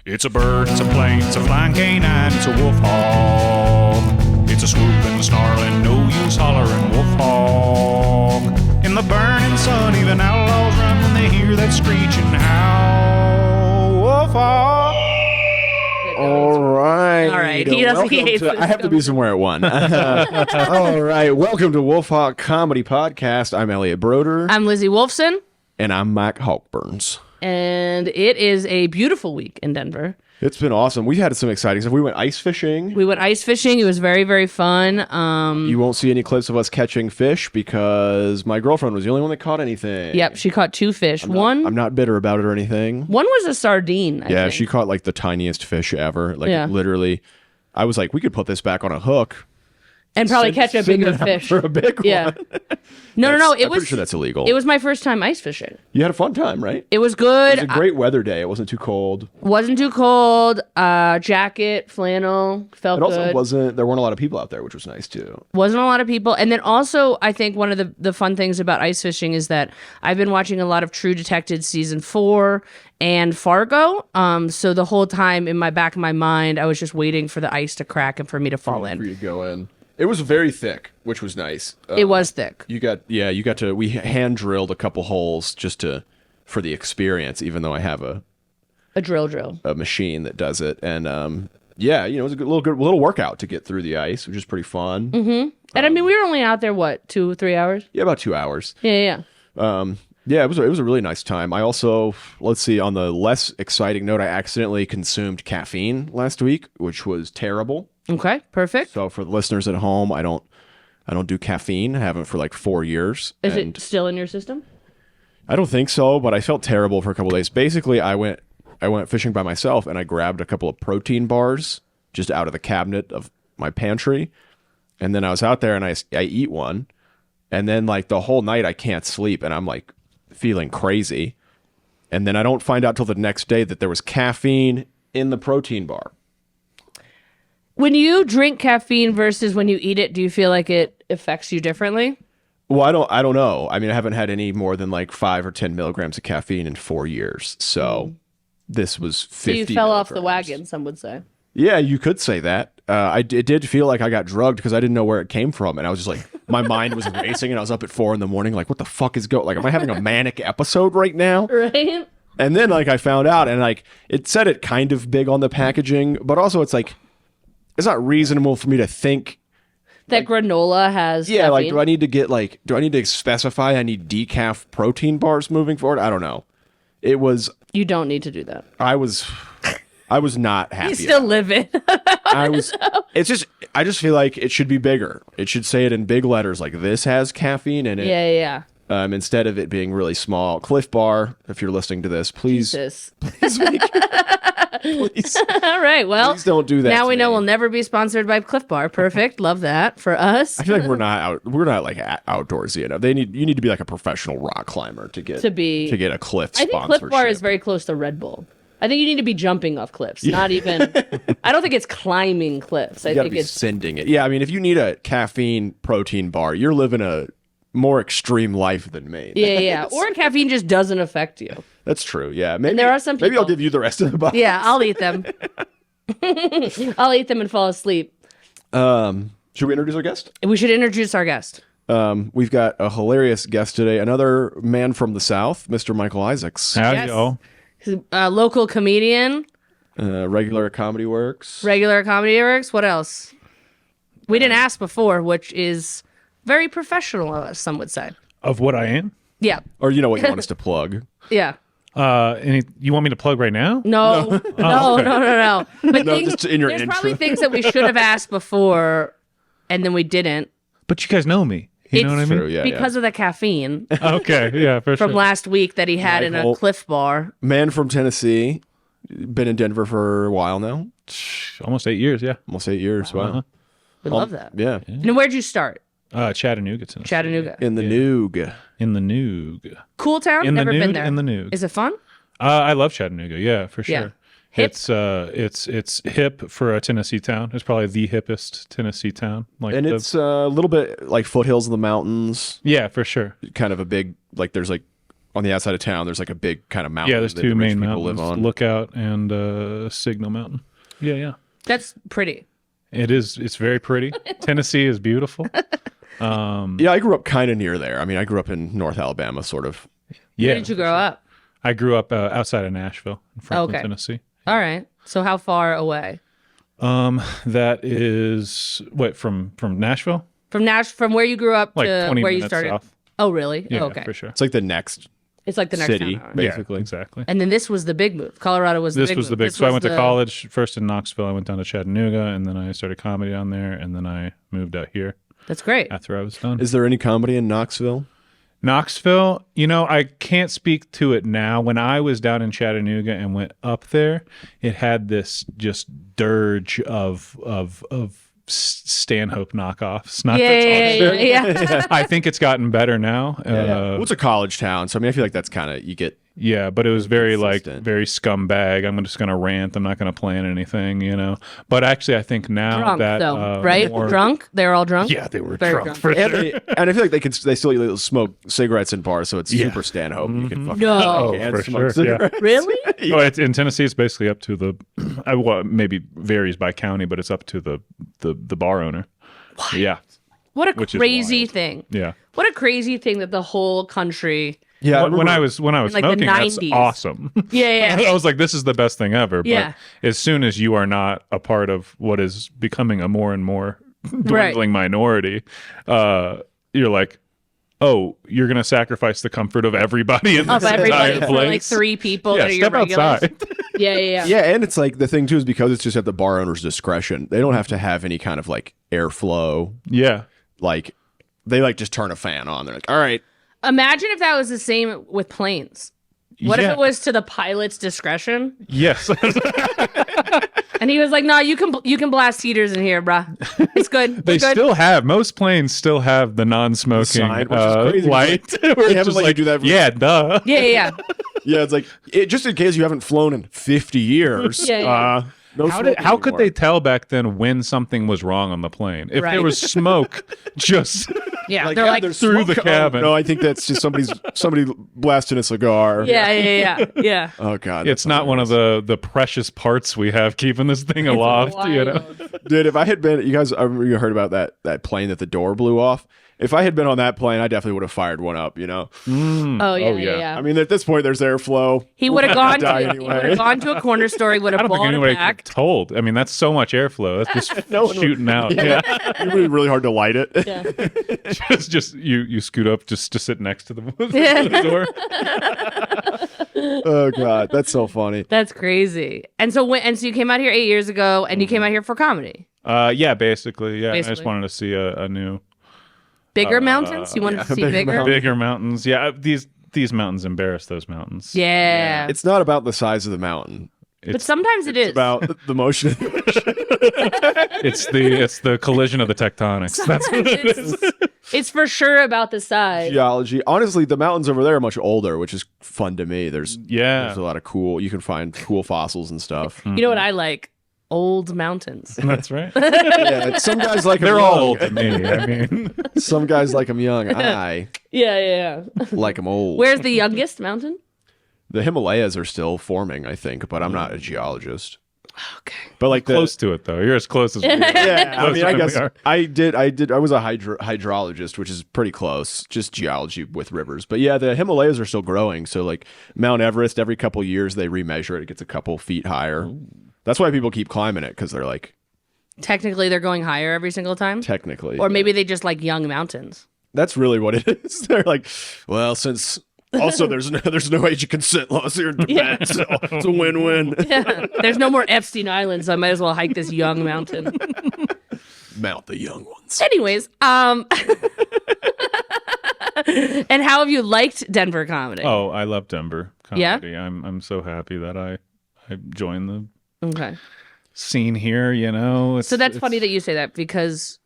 It's a bird, it's a plane, it's a flying canine, it's a WolfHawk. It's a swooping, snarling, no use hollering WolfHawk. In the burning sun, even outlaws run when they hear that screeching howl. WolfHawk. All right. All right. He hates this. I have to be somewhere at 1. All right. Welcome to WolfHawk Comedy Podcast. I'm Elliot Broder. I'm Lizzy Wolfson. And I'm Mike Hawkburns. And it is a beautiful week in Denver. It's been awesome. We had some exciting stuff. We went ice fishing. We went ice fishing. It was very, very fun. You won't see any clips of us catching fish because my girlfriend was the only one that caught anything. Yep, she caught 2 fish. I'm not bitter about it or anything. One was a sardine, I think. She caught like the tiniest fish ever. Literally, I was like, we could put this back on a hook. And probably catch a bigger fish. For a big one. No. I'm pretty sure that's illegal. It was my first time ice fishing. You had a fun time, right? It was good. It was a great weather day. It wasn't too cold. Wasn't too cold. Jacket, flannel, felt good. There weren't a lot of people out there, which was nice too. Wasn't a lot of people. And then also, I think one of the fun things about ice fishing is that I've been watching a lot of True Detective season 4 and Fargo. So the whole time in my back of my mind, I was just waiting for the ice to crack and for me to fall in. For you to go in. It was very thick, which was nice. It was thick. We hand drilled a couple holes just for the experience, even though I have a drill, a machine that does it. And it was a good little workout to get through the ice, which is pretty fun. Mm-hmm. And I mean, we were only out there, 2-3 hours? Yeah, about 2 hours. Yeah. It was a really nice time. I also, on the less exciting note, I accidentally consumed caffeine last week, which was terrible. Okay, perfect. So for the listeners at home, I don't do caffeine. I haven't for like 4 years. Is it still in your system? I don't think so, but I felt terrible for a couple of days. Basically, I went fishing by myself and I grabbed a couple of protein bars just out of the cabinet of my pantry. And then I was out there and I eat one. And then like the whole night I can't sleep and I'm like feeling crazy. And then I don't find out till the next day that there was caffeine in the protein bar. When you drink caffeine versus when you eat it, do you feel like it affects you differently? Well, I don't know. I mean, I haven't had any more than like 5 or 10 milligrams of caffeine in 4 years. So this was 50 So you fell off the milligrams. wagon, some would say. Yeah, you could say that. It did feel like I got drugged because I didn't know where it came from. And I was just like, my mind was racing and I was up at 4 a.m. like, what the fuck is going? Like, am I having a manic episode right now? Right. And then like I found out and like it said it kind of big on the packaging, but also it's like, it's not reasonable for me to think that granola has caffeine. Like, do I need to specify I need decaf protein bars moving forward? I don't know. You don't need to do that. I was not happy. You still live it. I just feel like it should be bigger. It should say it in big letters like this has caffeine in it. Yeah. Instead of it being really small. Cliff Bar, if you're listening to this, please make please. All right. Well, please don't do that. Now we know we'll never be sponsored by Cliff Bar. Perfect. Love that for us. I feel like we're not like outdoorsy enough. You need to be like a professional rock climber to get a Cliff sponsorship. I think Cliff Bar is very close to Red Bull. I think you need to be jumping off cliffs, not even. I don't think it's climbing cliffs. I think it's sending it. Yeah, I mean, if you need a caffeine protein bar, you're living a more extreme life than me. Yeah. Or caffeine just doesn't affect you. That's true. Yeah, maybe. And there are some people. Maybe I'll give you the rest of the box. Yeah, I'll eat them. I'll eat them and fall asleep. Should we introduce our guest? We should introduce our guest. We've got a hilarious guest today. Another man from the South, Mr. Michael Isaacs. Howdy, y'all. He's a local comedian. Regular at Comedy Works. What else? We didn't ask before, which is very professional, some would say. Of what I am? Yeah. Or you know what you want us to plug. Yeah. You want me to plug right now? No. But just in your there's intro. probably things that we should have asked before, and then we didn't. But you guys know me. You know what I mean? True, yeah, because of the caffeine Okay, yeah, for sure. from last week that he had in a Cliff Bar. Man from Tennessee. Been in Denver for a while now. Almost 8 years, yeah. Almost 8 years. Wow. Uh-huh. We love that. Yeah. And where'd you start? Chattanooga, Tennessee. Chattanooga. In the Noog. In the Noog. Cool town? In Never the been Noog, there. in the Noog. Is it fun? I love Chattanooga, yeah, for sure. Yeah. Hip? It's hip for a Tennessee town. It's probably the hippest Tennessee town. And it's a little bit like foothills of the mountains. Yeah, for sure. Kind of a big, like there's like on the outside of town, there's like a big kind of mountain. Yeah, there's that two the rich main people mountains, live on. Lookout and Signal Mountain. Yeah. That's pretty. It is. It's very pretty. Tennessee is beautiful. Yeah, I grew up kind of near there. I mean, I grew up in North Alabama, sort of. Yeah. Where did you grow up? I grew up outside of Nashville, in Franklin, Okay. Tennessee. All right. So how far away? That is from Nashville, From where you grew up like to 20 where you minutes started? south. Oh, really? Yeah, Oh, okay. for sure. It's like the next It's like the next city, town. basically. Yeah, exactly. And then this was the big move. Colorado was the This big was the move. big. This So I was went to the- college first in Knoxville. I went down to Chattanooga, and then I started comedy down there, and then I moved out here That's great. after I was done. Is there any comedy in Knoxville? Knoxville, I can't speak to it now. When I was down in Chattanooga and went up there, it had this just dirge of Stanhope knockoffs. Not Yeah. I think it's gotten better now. Well, it's a college town, so I mean, I feel like that's kind of, you get. Yeah, but it was very Consistent. very scumbag. I'm just going to rant. I'm not going to plan anything, But actually, I think now Drunk, that though, right? more- Drunk? They were all drunk? Yeah, they were Very drunk for And, sure. and I feel like they still smoke cigarettes in bars, so it's Yeah. super Stanhope. You can fucking No. Oh, and for smoke sure. Yeah. cigarettes. Really? Oh, in Tennessee, it's basically up to the. Well, maybe varies by county, but it's up to the bar owner. Yeah, What a Which is crazy wild. thing. yeah. What a crazy thing that the whole country. Yeah, When I was In, like, the smoking, that's 90s. awesome. Yeah, yeah. I was like, this is the best thing ever. But Yeah. as soon as you are not a part of what is becoming a more and more dwindling minority, you're like, oh, you're going to sacrifice the comfort of everybody in Of this everybody entire for like place. 3 people Yeah, that are your step regulars. outside. Yeah. Yeah, and it's like the thing too is because it's just at the bar owner's discretion. They don't have to have any kind of like airflow. Yeah. Like they like just turn a fan on. They're like, all right, Imagine if that was the same with planes. What if Yeah. it was to the pilot's discretion? Yes. And he was like, "No, you can blast heaters in here, bruh. It's good. They We're good." still have, most planes still have the non-smoking sign, which is crazy. light. They Where it's haven't just let you like, do that for- yeah, duh. Yeah. yeah, it's like just in case you haven't flown in 50 years. Yeah. No How smoking could anymore. they tell back then when something was wrong on the plane? If Right. there was smoke, just Yeah. Like, They're yeah, like, there's through smoke. the cabin. Oh, no, I think that's just somebody blasting a cigar. yeah. Oh god, it's that's not one of the precious parts we have keeping this thing aloft. Wild. Dude, if I had been, I remember you heard about that plane that the door blew off. If I had been on that plane, I definitely would have fired one up. Oh yeah. I mean, at this point, there's airflow. He would have gone die to anyway. a corner store. He would I have don't think bought anybody it back. could told. I mean, that's so much airflow. That's just shooting out. Yeah. It would be really hard to light it. Yeah. just you scoot up just to sit next to the door. Oh god, that's so funny. That's crazy. And so you came out here 8 years ago, and you came out here for comedy. Yeah, basically. Yeah, I just Basically. wanted to see a new Bigger mountains? You wanted to see bigger bigger? mountains. bigger mountains. Yeah, these mountains embarrass those mountains. Yeah. It's not about the size of the mountain. But sometimes it is. It's about the motion. It's the collision of the tectonics. That's what it is. It's for sure about the size. Geology. Honestly, the mountains over there are much older, which is fun to me. There's Yeah, a lot of cool. You can find cool fossils and stuff. You know what I like? Old mountains. that's right. Yeah, some guys like 'em They're young. all old to me. I mean, Some guys like them young. I Yeah. like them old. Where's the youngest mountain? The Himalayas are still forming, I think, but I'm not a geologist. Okay. But like close to it though. You're as close as we are. yeah, I mean, I Closer than guess we are. I was a hydrologist, which is pretty close, just geology with rivers. But yeah, the Himalayas are still growing. So like Mount Everest, every couple years they remeasure it. It gets a couple feet higher. That's why people keep climbing it, because they're like, Technically, they're going higher every single time. technically. Or maybe they just like young mountains. That's really what it is. They're like, well, since also there's no age of consent laws here in Japan, so it's a win-win. Yeah. There's no more Epstein Island, so I might as well hike this young mountain. Mount the young ones. Anyways, and how have you liked Denver comedy? Oh, I love Denver Yeah? comedy. I'm so happy that I joined the Okay. scene here. So that's funny that you say that, because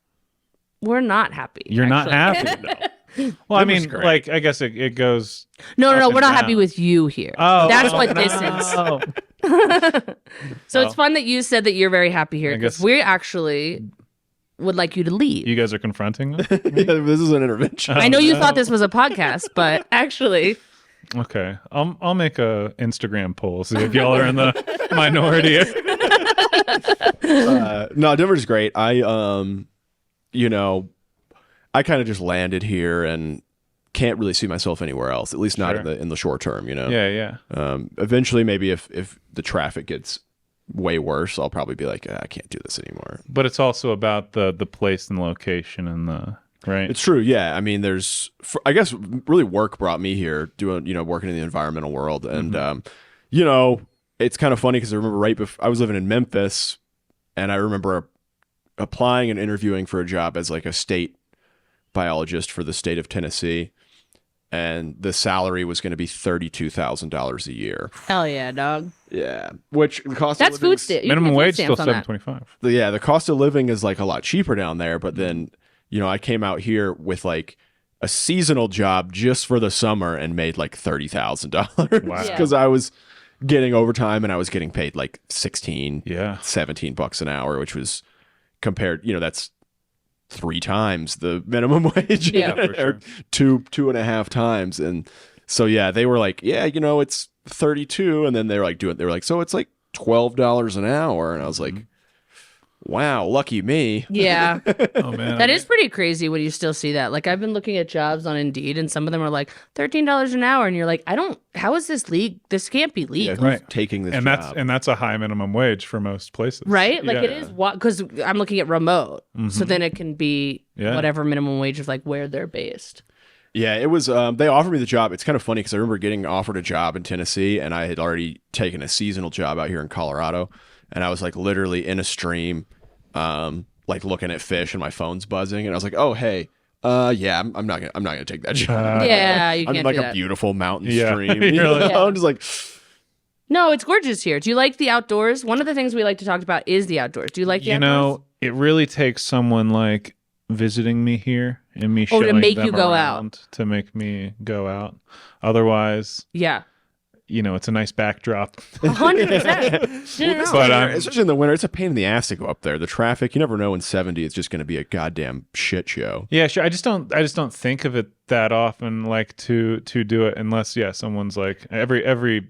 we're not happy. You're not actually. happy. Well, I mean, great. like, I guess it goes. No, up we're and not down. happy with you here. Oh, That's oh, what this no. is. So it's fun that you said that you're very happy here, I because guess- we actually would like you to leave. You guys are confronting them. Yeah, this is an intervention. I know you thought this was a podcast, but actually, Okay, I'll make a Instagram poll, see if y'all are in the minority. No, Denver's great. You know, I kind of just landed here and can't really see myself anywhere else, at least not in the short term, you know? Yeah. Eventually, maybe if the traffic gets way worse, I'll probably be like, I can't do this anymore. But it's also about the place and location and the, right? It's true, yeah. I mean, I guess really work brought me here, working in the environmental world. And, you know, it's kind of funny because I remember I was living in Memphis, and I remember applying and interviewing for a job as like a state biologist for the state of Tennessee. And the salary was going to be $32,000 a year. Hell yeah, dog. Yeah, which the cost That's of living food stamp. Minimum wage still $7.25. the cost of living is like a lot cheaper down there. But then, you know, I came out here with like a seasonal job just for the summer and made like $30,000 Wow. because I was getting overtime and I was getting paid like 16, Yeah. $17 an hour, which was compared, you know, that's 3 times the minimum wage, Yeah, for sure. or 2.5 times. And so, yeah, they were like, yeah, you know, it's 32. And then they were like, so it's like $12 an hour. And I was like, wow, lucky me. Yeah. Oh man, That is pretty crazy when you still see that. Like, I've been looking at jobs on Indeed, and some of them are like $13 an hour, and you're like, how is this legal? This can't be Yeah, legal. who's Right. taking this and job? that's a high minimum wage for most places, Right? Like, Yeah. it is because I'm looking at remote. So then it can be Yeah. whatever minimum wage of like where they're based. Yeah, it was. They offered me the job. It's kind of funny because I remember getting offered a job in Tennessee, and I had already taken a seasonal job out here in Colorado, and I was like literally in a stream, like looking at fish, and my phone's buzzing, and I was like, "Oh, hey, yeah, I'm not gonna take that job. Yeah, you I'm can't in like do a that. beautiful mountain Yeah. stream. You're You know? like- I'm just like, No, it's gorgeous here. Do you like the outdoors? One of the things we like to talk about is the outdoors. Do you like the You outdoors? know, it really takes someone like visiting me here and me Oh, to showing make them you go around to make me go out. Otherwise, Yeah. you know, it's a nice backdrop. 100%. No. But I'm especially in the winter, it's a pain in the ass to go up there. The traffic, you never know. In 70, it's just going to be a goddamn shit show. Yeah, sure. I just don't think of it that often, like to do it unless someone's like every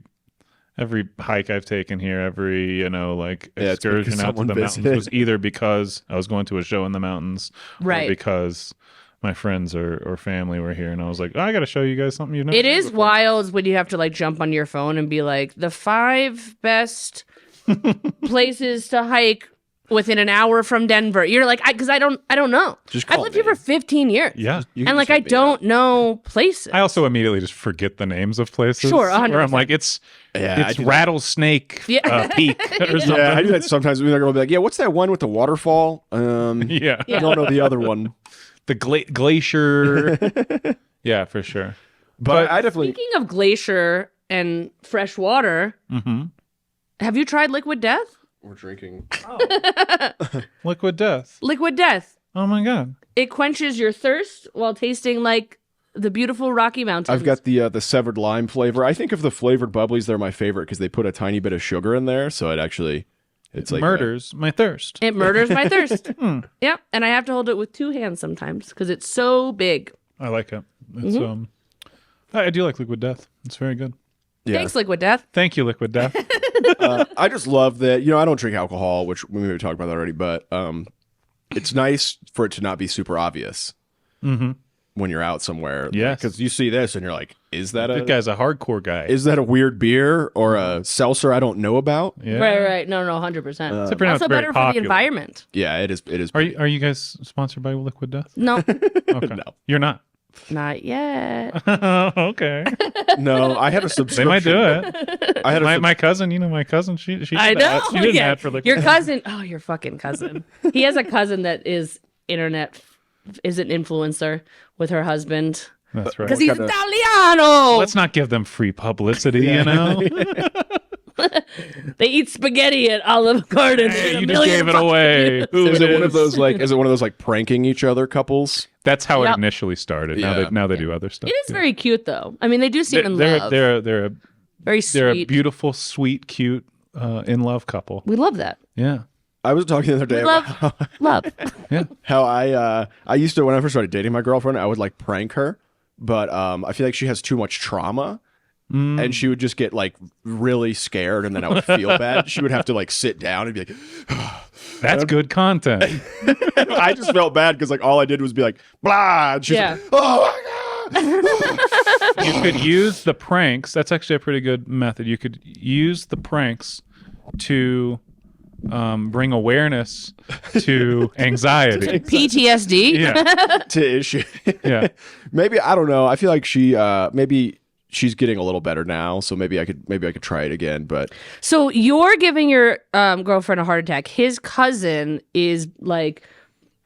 hike I've taken here, every like Yeah, it's because excursion out to someone the mountains visited. was either because I was going to a show in the mountains, Right. or because my friends or family were here, and I was like, I got to show you guys something you've never. It seen is before. wild when you have to like jump on your phone and be like, the 5 best places to hike within an hour from Denver. You're like, because I don't know. Just I've call lived me. here for 15 years. Yeah. You And can like, just I hit me don't up. know places. I also immediately just forget the names of places. Sure, 100%. Where I'm like, it's Yeah, I do that. Rattlesnake Yeah. Peak or something. Yeah, I do that sometimes. When they're going to be like, yeah, what's that one with the waterfall? Yeah. I don't know the other one. The glacier. Yeah, for sure. But I definitely. Speaking of glacier and fresh water, have you tried Liquid Death? We're drinking. Liquid Death. Liquid Death. Oh my god. It quenches your thirst while tasting like the beautiful Rocky Mountains. I've got the severed lime flavor. I think of the flavored bubblies, they're my favorite because they put a tiny bit of sugar in there, so it's like Murders my thirst. It murders my thirst. Yep, and I have to hold it with 2 hands sometimes because it's so big. I like it. It's I do like Liquid Death. It's very good. Yeah. Thanks, Liquid Death. Thank you, Liquid Death. I just love that. I don't drink alcohol, which we maybe talked about that already, but it's nice for it to not be super obvious when you're out somewhere. Yes. because you see this and you're like, is that That guy's a hardcore guy. a weird beer or a seltzer I don't know about? Yeah. Right. No, 100%. It's pretty much Also very better for popular. the environment. Yeah, it is. It is. Are you guys sponsored by Liquid Death? No, Okay. No. You're not. not yet. Okay. No, I had a They subscription. might do it. I had a My cousin, my cousin, she I did know. that. She did yeah. that for Liquid Your Death. cousin. Oh, your fucking cousin. He has a cousin that is an influencer with her husband That's right. because he's kind of- Italiano. Let's not give them free publicity, you know? They eat spaghetti at Olive Garden. Hey, There's a you just million gave it fucking away. views. Who Is it one of those is? like? Is it one of those like pranking each other couples? That's how Yep. it initially started. Yeah. Now they do other stuff. It is very cute, though. I mean, they do seem in love. They're a Very they're a sweet. beautiful, sweet, cute, in love couple. We love that. Yeah. I was talking the other day We about love. how I used to, when I first started dating my girlfriend, I would like prank her, but I feel like she has too much trauma, and she would just get like really scared, and then I would feel bad. She would have to like sit down and be like, That's good content. I just felt bad because like all I did was be like, blah. And she's like, oh my God. You could use the pranks. That's actually a pretty good method. You could use the pranks to bring awareness to anxiety. PTSD. Yeah. To issue. Yeah. Maybe, I don't know. I feel like maybe she's getting a little better now, so maybe I could try it again. But So you're giving your girlfriend a heart attack. His cousin is like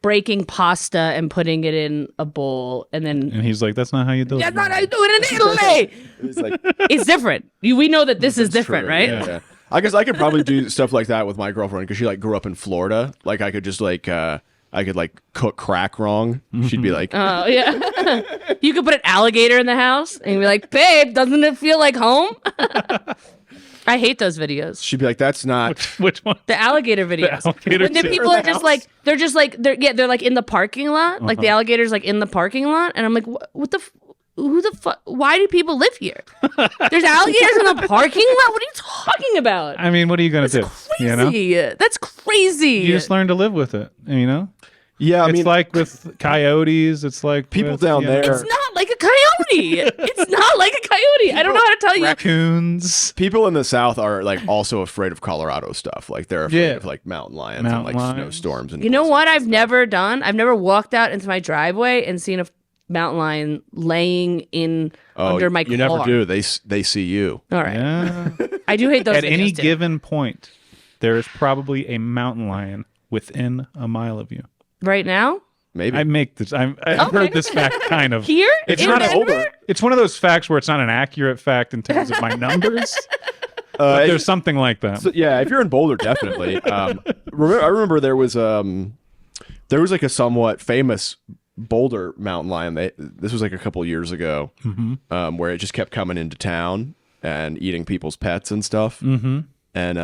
breaking pasta and putting it in a bowl, and then And he's like, that's not how you do it. that's not how you do it in Italy. it's like, It's different. We know that this is different, true. right? Yeah. I guess I could probably do stuff like that with my girlfriend because she like grew up in Florida. Like I could just like I could like cook crack wrong. She'd be like, Oh yeah. You could put an alligator in the house and be like, babe, doesn't it feel like home? I hate those videos. she'd be like, that's not. Which one? The alligator videos. alligator When the videos. people are just like, they're like in the parking lot. Like the alligator's like in the parking lot. And I'm like, who the fuck? Why do people live here? There's alligators in the parking lot? What are you talking about? I mean, what are you going to do? Crazy. You know? That's crazy. You just learn to live with it, you know? Yeah, I It's mean, like with coyotes. It's like people with, down you know, there. It's not like a coyote. It's not like a coyote. I don't know how to tell you. raccoons. People in the South are like also afraid of Colorado stuff. Like they're afraid Yeah. of like mountain lions Mountain and like lions. snowstorms. And You know what I've never done? I've never walked out into my driveway and seen a mountain lion laying in under my car. You never do. They see you. All right. Yeah. I do hate those At any videos, too. given point, there is probably a mountain lion within a mile of you. Right now? Maybe. I make this. I've Okay. heard this fact kind of. Here? It's In not Denver? It's one of those facts where it's not an accurate fact in terms of my numbers. But there's something like that. So, yeah, if you're in Boulder, definitely. I remember there was like a somewhat famous Boulder mountain lion. This was like a couple years ago, where it just kept coming into town and eating people's pets and stuff. Mm-hmm. And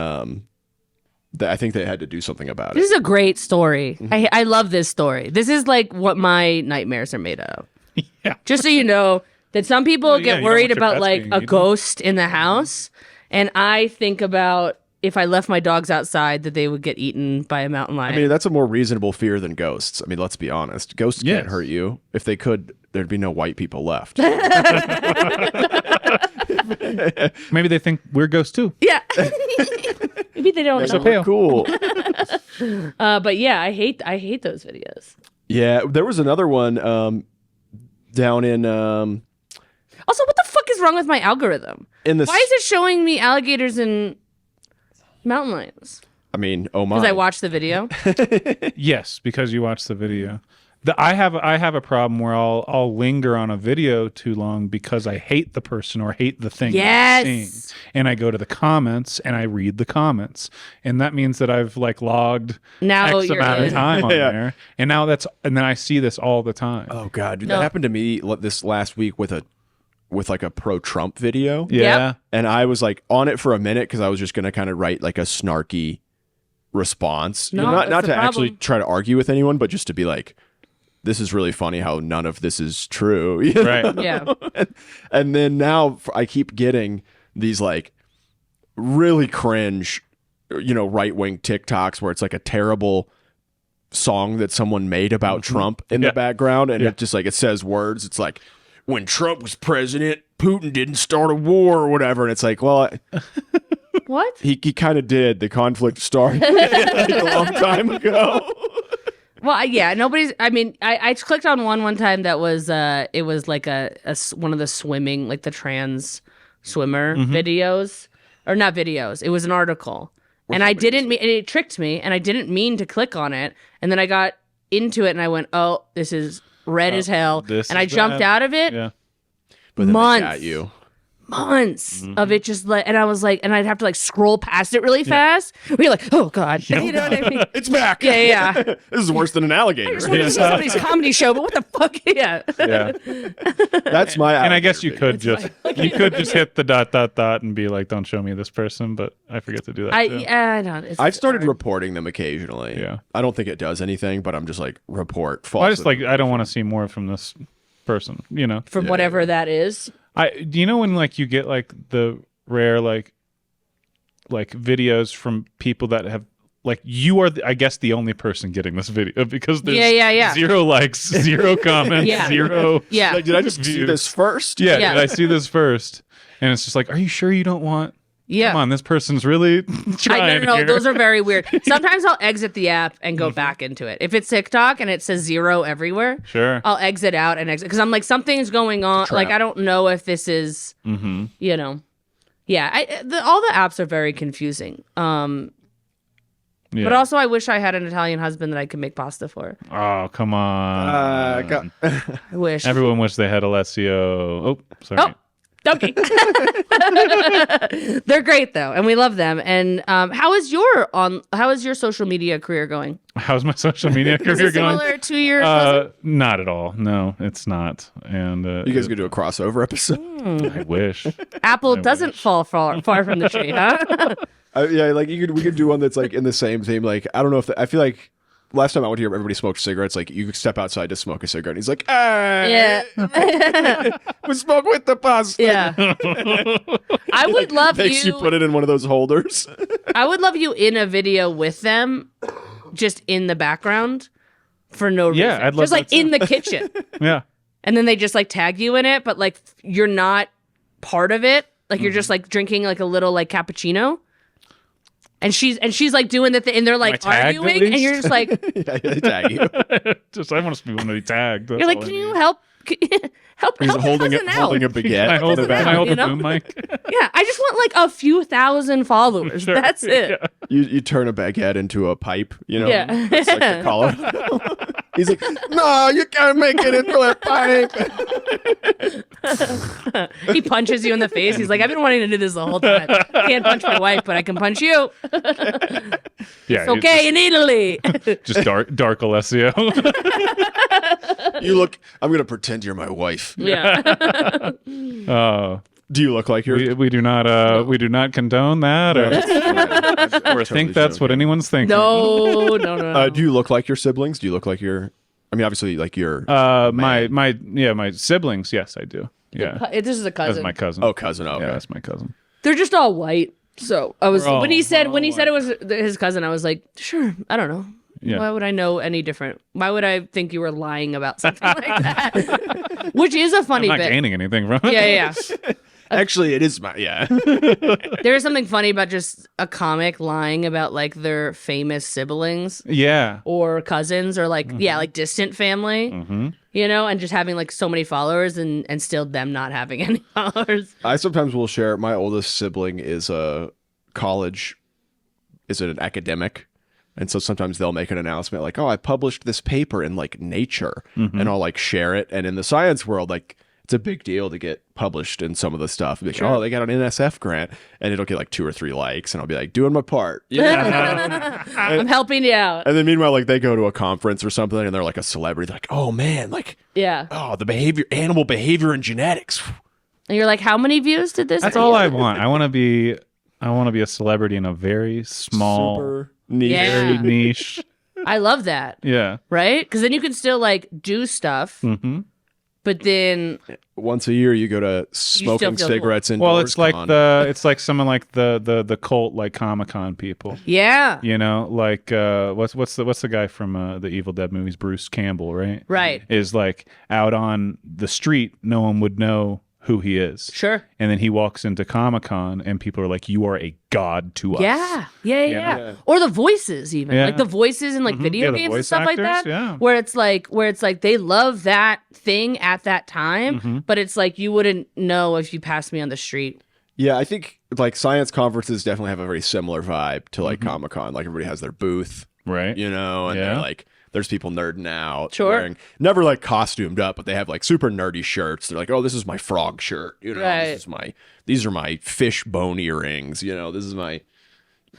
I think they had to do something about This it. is a great story. I love this story. This is like what my nightmares are made of. Yeah. Just so you know that some people Well, yeah, get you don't worried want your about pets like being a eaten. ghost in the house. And I think about if I left my dogs outside that they would get eaten by a mountain lion. I mean, that's a more reasonable fear than ghosts. I mean, let's be honest. Ghosts can't Yes. hurt you. If they could, there'd be no white people left. Maybe they think we're ghosts too. yeah. Maybe they don't know. pale. Cool. But yeah, I hate those videos. Yeah, there was another one down in Also, what the fuck is wrong with my algorithm? the. Why is it showing me alligators and mountain lions? I mean, oh my! Because I watched the video. Yes, because you watched the video. I have a problem where I'll linger on a video too long because I hate the person or hate the thing that I'm Yes. seeing. And I go to the comments and I read the comments. And that means that I've like logged Now X you're amount of in. time on Yeah. there. And then I see this all the time. Oh god, dude, No. that happened to me this last week with like a pro-Trump video. Yeah. And I was like on it for a minute because I was just gonna kind of write like a snarky response. No, not that's to the actually problem. try to argue with anyone, but just to be like, this is really funny how none of this is true. you know? Right. Yeah. And then now I keep getting these like really cringe, right-wing TikToks where it's like a terrible song that someone made about Trump in Yeah. the background. And Yeah. it just like, it says words. It's like, when Trump was president, Putin didn't start a war or whatever. And it's like, well, What? he kind of did. The conflict started like a long time ago. Well, yeah, nobody's. I mean, I clicked on one time that was it was like one of the swimming, like the trans swimmer videos, or not videos. It was an article, and I didn't mean, and it tricked me, and I didn't mean to click on it, and then I got into it, and I went, oh, this is red as hell, this and I is jumped bad. out of it. Yeah. But then Months. they got you. Months of it just like, and I was like, and I'd have to like scroll past it really fast. We're like, oh god, you know what I mean? It's back. Yeah. This is worse than an alligator. Just wanted to see somebody's comedy show, but what the fuck? Yeah. Yeah. That's my. And I guess you alligator could just hit the ... and be like, don't show me this person, but I forget to do that too. I don't. It's I've started hard. reporting them occasionally. Yeah. I don't think it does anything, but I'm just like report false. I just like I don't want to see more from this person, from whatever that is. Do you know when like you get like the rare like videos from people that have like you are I guess the only person getting this video because there's Yeah. 0 likes, 0 comments, Yeah. 0 Yeah. Like, did I just see this first? Yeah, Yeah. did I see this first? And it's just like, are you sure you don't want? Yeah. Come on, this person's really trying. No, here. those are very weird. Sometimes I'll exit the app and go back into it. If it's TikTok and it says 0 everywhere, Sure. I'll exit out and exit because I'm like something's going on. Like I don't know if this is, you know, yeah. All the apps are very confusing. Yeah. But also I wish I had an Italian husband that I could make pasta for. Oh, come on. I wish. Everyone wish they had Alessio. Oh, sorry. Oh. Okay. They're great though, and we love them. And how is your social media career going? How's my social media Is career it going? similar to your cousin? Not at all. No, it's not. And You guys could do a crossover episode. I wish. Apple doesn't fall far from the tree, huh? Yeah, like we could do one that's like in the same theme. Like I don't know if I feel like last time I went here, everybody smoked cigarettes. Like you could step outside to smoke a cigarette. And he's like, Yeah. we smoke with the pasta. Yeah. I would love Makes you put it in one of those holders. I would love you in a video with them, just in the background, for no reason. Yeah, I'd love just like that too. in the kitchen, Yeah. and then they just like tag you in it, but like you're not part of it. Like you're just like drinking like a little like cappuccino. And she's like doing the thing, and they're like Am I tagged, arguing, at and you're least? just like, Yeah, they tag you. Just I want to be one to be tagged. That's you're like, all I can need. you help He's my holding cousin out? holding a Can I baguette. hold, in the can I back. hold You the know? boom mic? Yeah, I just want like a few thousand followers. Sure. That's it. Yeah. You turn a baguette into a pipe. You know. Yeah. That's like the color. He's like, no, you can't make it into a pipe. He punches you in the face. He's like, I've been wanting to do this the whole time. Can't punch my wife, but I can punch you. Yeah. It's okay in Italy. Just dark Alessio. You look. I'm gonna pretend you're my wife. Yeah. Do you look like you're? we do not condone that or think that's what anyone's thinking. No. Do you look like your siblings? Do you look like your? I mean, obviously, like your. My siblings, yes, I do. Yeah. This is a That's cousin. my cousin. Oh, cousin. Oh, okay. Yeah, that's my cousin. They're just all white. So I was We're when he said all it was his cousin, I was like, sure. I don't know. Yeah. Why would I know any different? Why would I think you were lying about something like that? Which is a I'm funny not bit. gaining anything from it. Yeah. Actually, it is my. Yeah. There is something funny about just a comic lying about like their famous siblings Yeah. or cousins or like like distant family. You know, and just having like so many followers and still them not having any followers. I sometimes will share. My oldest sibling is an academic. And so sometimes they'll make an announcement like, oh, I published this paper in like Nature, and I'll like share it. And in the science world, like it's a big deal to get published in some of the stuff. Like, oh, they got an NSF grant, and it'll get like 2 or 3 likes, and I'll be like, doing my part. I'm helping you out. And then meanwhile, like they go to a conference or something, and they're like a celebrity. They're like, oh man, like Yeah. oh the animal behavior and genetics. And you're like, how many views did this? That's all I want. I want to be a celebrity in a very small, Super neat. Yeah. very niche. I love that. Yeah. Right? Because then you can still like do stuff, but then Once a year, you go to smoking feel cool. cigarettes in. Well, it's like someone like the cult like Comic-Con people. yeah, You know, like what's the guy from the Evil Dead movies, Bruce Campbell, right? right, Is like out on the street, no one would know who he is. sure, And then he walks into Comic-Con and people are like, you are a god to us. yeah. Or the voices, even Yeah. like the voices in like video Yeah, the games and voice stuff like actors, that. yeah. Where it's like they love that thing at that time, but it's like you wouldn't know if you passed me on the street. Yeah, I think like science conferences definitely have a very similar vibe to like Comic-Con. Like everybody has their booth, Right. you know, and Yeah. they're like, there's people nerding out, Sure. wearing never like costumed up, but they have like super nerdy shirts. They're like, oh, this is my frog shirt, you know, Right. these are my fish bone earrings, you know, this is my.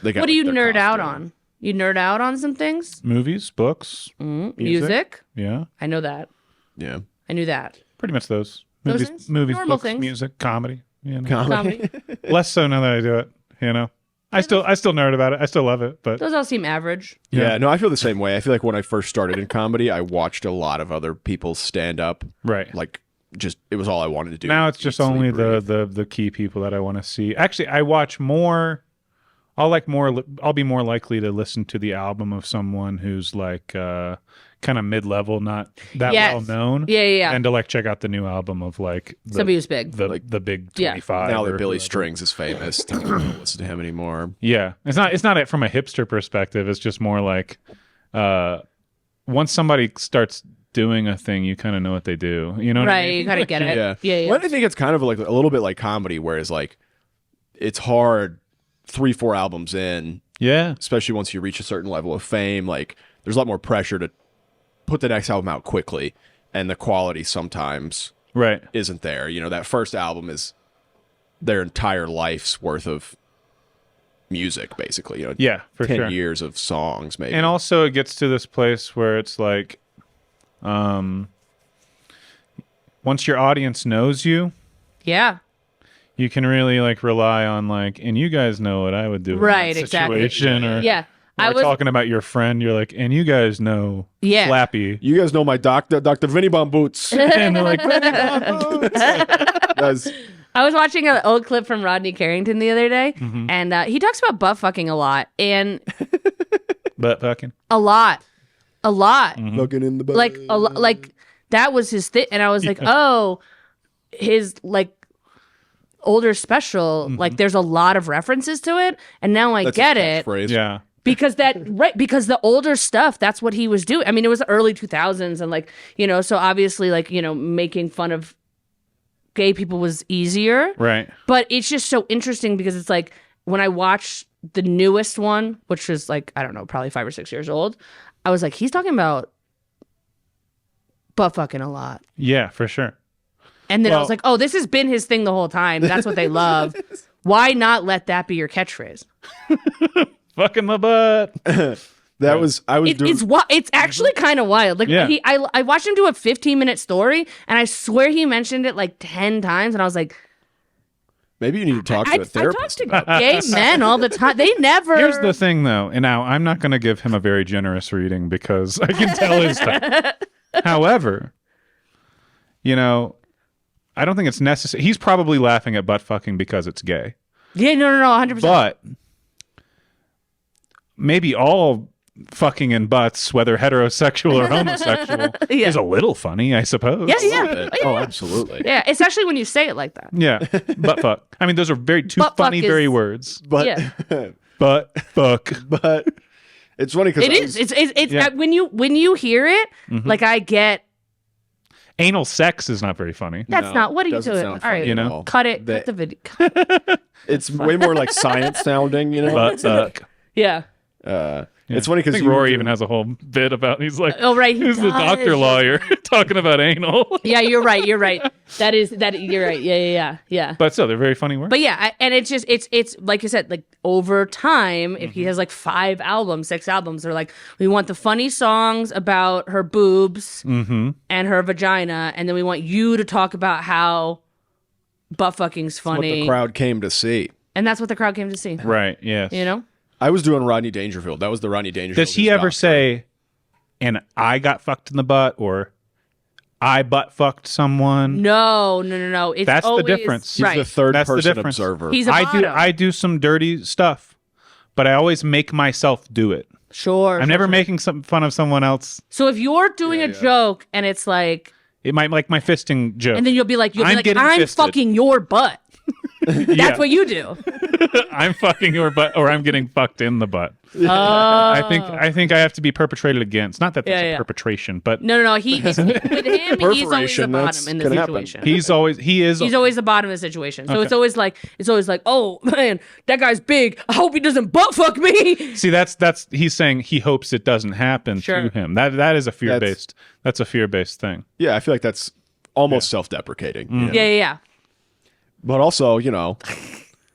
They got, What do like, you their nerd out costume. on? You nerd out on some things? Movies, books. Music? Yeah. I know that. Yeah, I knew that. Pretty much those. Those Movies, things? movies, Normal books, things. music, comedy. You know. Comedy. Less so now that I do it. You know, I still nerd about it. I still love it, but Those all seem average. yeah. No, I feel the same way. I feel like when I first started in comedy, I watched a lot of other people's stand up, right. like it was all I wanted to do. Now it's just Eat, sleep, only breathe. the key people that I want to see. Actually, I watch more. I'll be more likely to listen to the album of someone who's like kind of mid-level, not that Yes. well known. Yeah. And to like check out the new album of like Somebody who's big. the big Yeah. 25. Now or that Billy whoever. Strings is famous, I don't listen to him anymore. Yeah, it's not it from a hipster perspective. It's just more like once somebody starts doing a thing, you kind of know what they do. You know what I Right, mean? you gotta get it. Yeah. Well, I think it's kind of like a little bit like comedy, whereas like it's hard 3-4 albums in, Yeah. especially once you reach a certain level of fame. Like there's a lot more pressure to put the next album out quickly, and the quality sometimes Right. isn't there. You know, that first album is their entire life's worth of music, basically. You know, Yeah, for 10 sure. years of songs, maybe. And also it gets to this place where it's like once your audience knows you, Yeah. you can really like rely on like, and you guys know what I would do Right, in that exactly. situation. Or Yeah. I we're was talking about your friend, you're like, and you guys know Yeah. Flappy. you guys know my doctor, Dr. Vinny Bum Boots. And they're like, That's- I was watching an old clip from Rodney Carrington the other day, Mm-hmm. and he talks about butt fucking a lot, and but fucking. a lot. Fucking in the butt. Like that was his thing, and I was like, oh, his like older special, Mm-hmm. like there's a lot of references to it, and now I That's get his it catchphrase. Yeah. because because the older stuff, that's what he was doing. I mean, it was the early 2000s, and like so obviously like making fun of gay people was easier. Right. But it's just so interesting because it's like when I watched the newest one, which was like, I don't know, probably 5 or 6 years old, I was like, he's talking about butt fucking a lot. Yeah, for sure. And then I Well- was like, oh, this has been his thing the whole time. That's what they love. Why not let that be your catchphrase? Fucking the butt. I was doing. It's actually kind of wild. Like Yeah. I watched him do a 15-minute story, and I swear he mentioned it like 10 times, and I was like, Maybe you need to talk to a I talk therapist. to gay men all the time. They never. Here's the thing, though, and now I'm not going to give him a very generous reading because I can tell his type. However, I don't think it's necessary. He's probably laughing at butt fucking because it's gay, Yeah, no, 100%. but maybe all fucking in butts, whether heterosexual or homosexual, Yeah. is a little funny, I suppose. yeah. Oh, absolutely. Yeah, especially when you say it like that. Yeah, butt fuck. I mean, those are two Butt fuck funny, is- very words. But Yeah. Butt fuck. but it's funny because It is. It's Yeah. when you hear it, like I get Anal sex is not very funny. that's No, not. What are you doesn't doing? sound All right, funny at all. cut it. The- Cut the video. it's way more like science sounding. Butt fuck. Yeah. It's funny I because think Rory even has a whole bit about. He's like, Oh right. he who's the does. doctor lawyer talking about anal? Yeah, you're right. You're right. That. You're right. Yeah. But still, they're very funny words. But yeah, and it's just it's like you said, like over time, if he has like 5 albums, 6 albums, they're like, we want the funny songs about her boobs and her vagina, and then we want you to talk about how butt fucking's what funny, the crowd came to see. and that's what the crowd came to see. Right? Yes. You know? I was doing Rodney Dangerfield. That was the Rodney Dangerfield. Does he ever say, "And I got fucked in the butt," or "I butt fucked someone"? No. It's That's the always, difference. He's Right. the third That's the person difference. observer? He's a I bottom. I do some dirty stuff, but I always make myself do it. Sure. I'm never making some fun of someone else. So if you're doing a joke and it's like, It might like my fisting joke. and then you'll be like, I'm getting I'm fisted." fucking your butt. That's Yeah. what you do. I'm fucking your butt, or I'm getting fucked in the butt. Oh. I think I have to be perpetrated against. Not that there's Yeah, a yeah. perperpration, but No. With him, he's always the Perforation, bottom that's in the gonna happen. situation. he is He's always the bottom of the situation. So it's always like, oh man, that guy's big. I hope he doesn't butt fuck me. See, that's he's saying he hopes it doesn't happen Sure. to him. That is a fear-based. That's a fear-based thing. Yeah, I feel like that's almost self-deprecating. you know? Yeah. But also,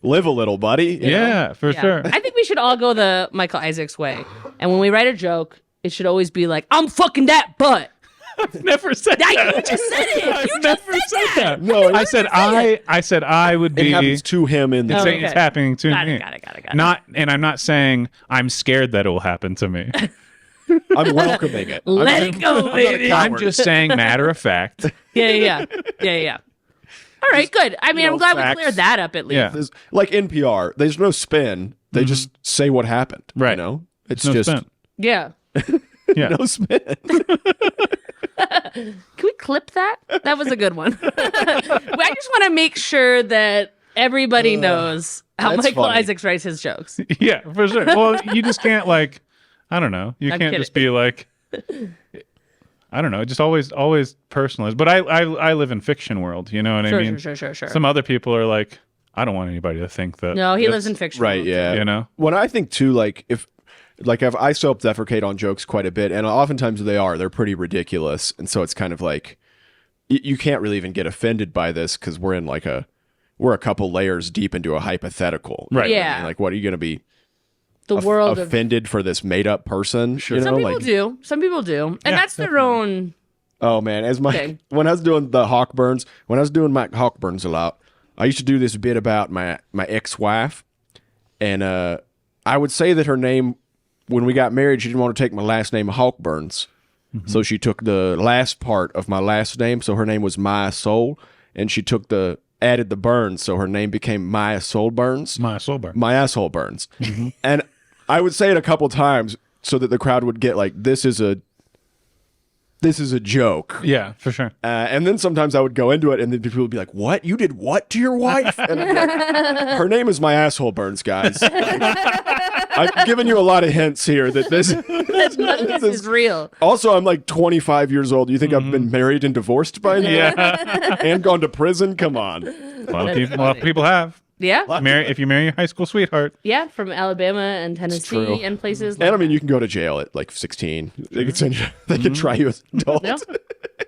live a little, buddy. you know? Yeah, for Yeah. sure. I think we should all go the Michael Isaacs way. And when we write a joke, it should always be like, I'm fucking that butt. Never said You that. just said it. You Never just said said that. No, I said I would It be. happens to him in the Oh, saying okay. it's happening to Got me. it. Not, and I'm not saying I'm scared that it will happen to me. I'm welcoming it. Let it go, baby. I'm just saying matter of fact. Yeah. All right, good. I mean, I'm glad facts. we cleared that up at least. Yeah. There's, like NPR, there's no spin. They just say what happened. Right. You know? It's No just spin. Yeah. Yeah. no spin. Can we clip that? That was a good one. I just want to make sure that everybody knows how that's Michael funny. Isaacs writes his jokes. Yeah, for sure. Well, you just can't like, I don't know. You I'm can't kidding. just be like, I don't know. Just always personalized. But I live in fiction world. You know what I mean? Sure. Some other people are like, I don't want anybody to think that. No, he this- lives in fiction. Right, world, yeah. You know? When I think too, I self-deprecate on jokes quite a bit, and oftentimes they're pretty ridiculous, and so it's kind of like you can't really even get offended by this because we're a couple layers deep into a hypothetical. Right. You know what I Yeah. mean? Like, what are you going to be The world of offended for this made-up person? Sure. You know? some people like, do. Some people do, and Yeah, that's their own. oh man, Okay. when I was doing the Hawkburns, when I was doing Mike Hawkburns a lot, I used to do this bit about my ex-wife, and I would say that her name, when we got married, she didn't want to take my last name Hawkburns, so she took the last part of my last name, so her name was Maya Soul, and she added the Burns, so her name became Maya Soul Burns. My soul burn. My asshole burns. And I would say it a couple times so that the crowd would get like, this is a joke. Yeah, for sure. And then sometimes I would go into it, and then people would be like, "What? You did what to your wife?" And I'd be like, her name is my asshole burns, guys. I've given you a lot of hints here that this. This is real. Also, I'm like 25 years old. You think I've been married and divorced by now? Yeah. And gone to prison? Come on. A lot of people have. Yeah, If you marry your high school sweetheart. yeah, from Alabama and true. Tennessee and places. And I mean, you can go to jail at like 16. They could send you. They could try you as an adult. No,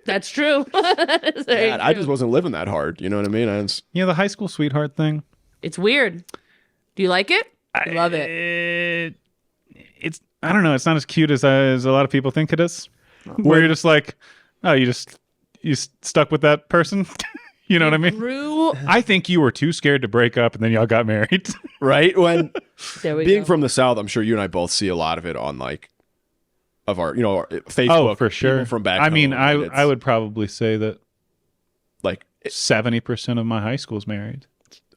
that's true. That's very God, I true. just wasn't living that hard. You know what I mean? You know, the high school sweetheart thing. It's weird. Do you like it? I love it. It's I don't know. It's not as cute as a lot of people think it is. Where you're just like, oh, you stuck with that person. You know what I mean? True. I think you were too scared to break up, and then y'all got married. Right? When There we being go. from the South, I'm sure you and I both see a lot of it on like our Facebook. Oh, for sure. People from back I mean, home, and I would probably say that like 70% of my high school is married,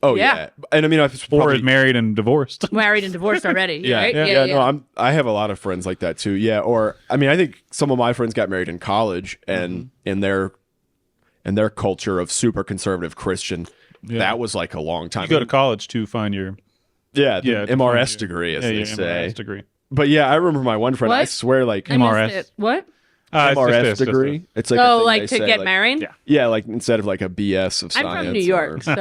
oh Yeah. yeah. And I mean, I've or probably, is married and divorced. Married and divorced already. yeah, right? yeah, no, I have a lot of friends like that too. Yeah, or I mean, I think some of my friends got married in college, and in their culture of super conservative Christian, that was like a long time. You go to college to find your the to MRS find your- degree, as yeah, they your say. MRS degree. But yeah, I remember my one friend. I What? swear, like I missed MRS. it. What? It's just MRS this, just degree. this. It's like a Oh, thing like they to say, get like- married? Yeah. Yeah, like instead of like a BS of I'm science. from New York, so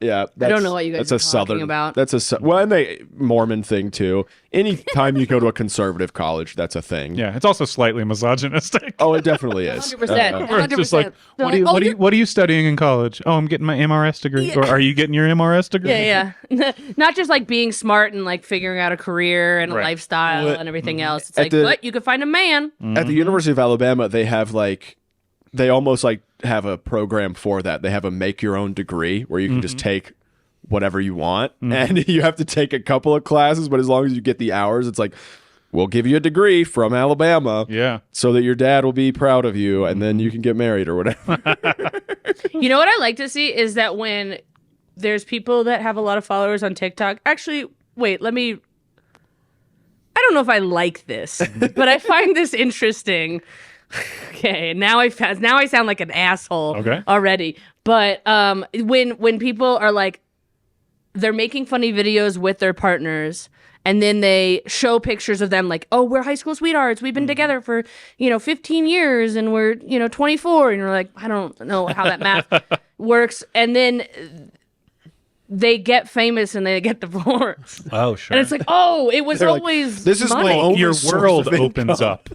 Yeah, I don't know what you guys that's are a talking southern about. That's and they Mormon thing too. Anytime you go to a conservative college, that's a thing. Yeah, it's also slightly misogynistic. Oh, it definitely is. 100%. Where it's just like, 100%. what are you studying in college? Oh, I'm getting my MRS degree. Or are you getting your MRS degree? Yeah. Not just like being smart and like figuring out a career and a Right. lifestyle What- and everything else. It's At like, the- but you could find a man. At the University of Alabama, they have like they almost like have a program for that. They have a make your own degree where you can just take whatever you want, and you have to take a couple of classes, but as long as you get the hours, it's like we'll give you a degree from Alabama. Yeah. So that your dad will be proud of you, and then you can get married or whatever. You know what I like to see is that when there's people that have a lot of followers on TikTok. Actually, wait, I don't know if I like this, but I find this interesting. Okay, now I sound like an asshole Okay. already. But when people are like, they're making funny videos with their partners, and then they show pictures of them like, oh, we're high school sweethearts. We've been together for 15 years, and we're 24. And you're like, I don't know how that math works. And then they get famous and they get divorced, Oh, sure. and it's like, oh, it was They're like, always this is my money. own your source world of opens income. up.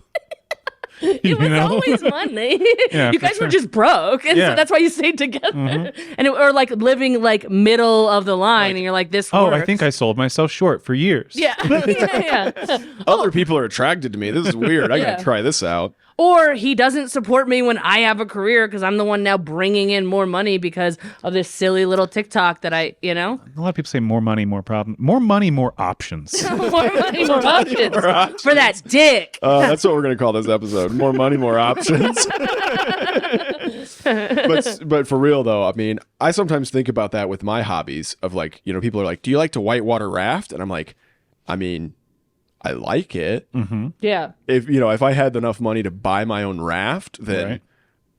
It was always money. Yeah, You for guys were sure. just broke, and Yeah. so that's why you stayed together. And or like living like middle of the line, and you're like, this. Oh, works. I think I sold myself short for years. Yeah, yeah. Other people are attracted to me. This is weird. I Yeah. gotta try this out. Or he doesn't support me when I have a career because I'm the one now bringing in more money because of this silly little TikTok that I, A lot of people say more money, more problem. More money, more options. more money, more options for that dick. That's what we're going to call this episode. More money, more options. but for real though, I mean, I sometimes think about that with my hobbies of like, people are like, do you like to whitewater raft? And I'm like, I mean, I like it. Mm-hmm. Yeah. If I had enough money to buy my own raft, then Right.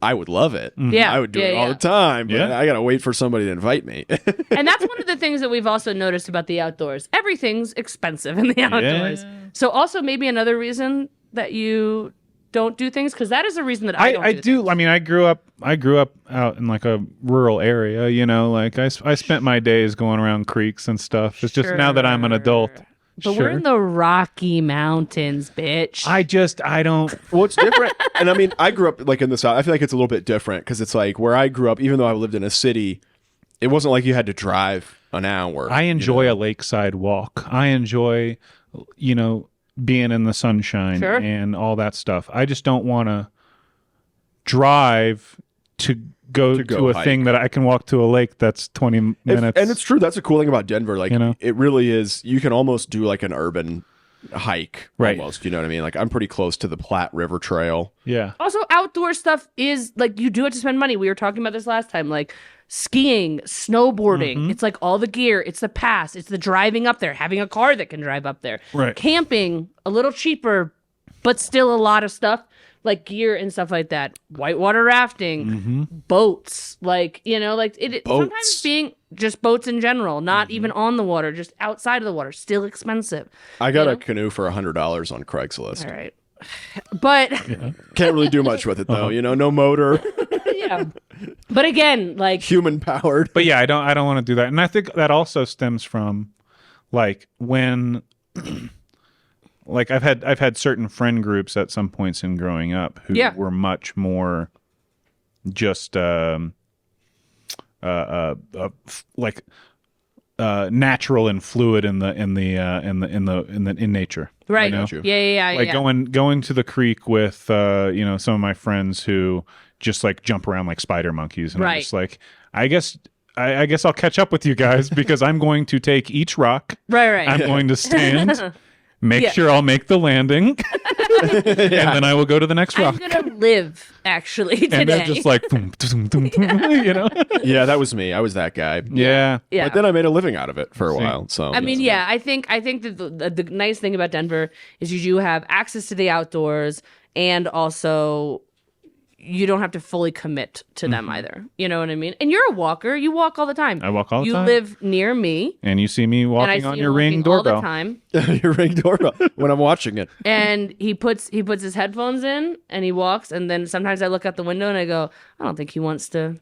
I would love it. Yeah. I would do it all the time, but Yeah. I got to wait for somebody to invite me. And that's one of the things that we've also noticed about the outdoors. Everything's expensive in the outdoors. Yeah. So also maybe another reason that you don't do things, because that is a reason that I don't I do do. things. I mean, I grew up out in like a rural area, like I spent my days going around creeks and stuff. It's just now that I'm an adult. But we're in the Rocky Mountains, bitch. I don't. Well, it's different. And I mean, I grew up like in the South. I feel like it's a little bit different because it's like where I grew up, even though I lived in a city, it wasn't like you had to drive an hour. I enjoy a lakeside walk. I enjoy, being in the sunshine Sure. and all that stuff. I just don't want to drive to go to a hike. thing that I can walk to a lake that's 20 minutes. And it's true. That's the cool thing about Denver. Like, it really is. You can almost do like an urban hike. Right. Almost. You know what I mean? Like, I'm pretty close to the Platte River Trail. Yeah. Also, outdoor stuff is like you do have to spend money. We were talking about this last time. Like skiing, snowboarding. It's like all the gear. It's the pass. It's the driving up there, having a car that can drive up there. Right. Camping, a little cheaper, but still a lot of stuff like gear and stuff like that. Whitewater rafting, boats, like it. Boats. Sometimes being just boats in general, not even on the water, just outside of the water, still expensive. I got a canoe for $100 on Craigslist. All right. But Can't really do much with it though. No motor, yeah. But again, like human powered. But yeah, I don't want to do that. And I think that also stems from like when like I've had certain friend groups at some points in growing up who were much more just natural and fluid in nature. right. You know? Yeah. Like going to the creek with some of my friends who just like jump around like spider monkeys, and I'm Right. just like, I guess I'll catch up with you guys because I'm going to take each rock. Right. I'm going to stand, make Yeah. sure I'll make the landing, and then I will go to the next rock. I'm gonna live actually today. And then just like, boom, boom, boom, boom, Yeah, that was me. I was that guy. Yeah. yeah. But then I made a living out of it for a while. So I mean, yeah, I think that the nice thing about Denver is you do have access to the outdoors, and also you don't have to fully commit to them either. You know what I mean? And you're a walker. You walk all the time. I walk all the you time. You live near me. And you see me And I walking see on you your Ring walking doorbell. all the time. your Ring doorbell when I'm watching it. And he puts his headphones in and he walks, and then sometimes I look out the window and I go, I don't think he wants to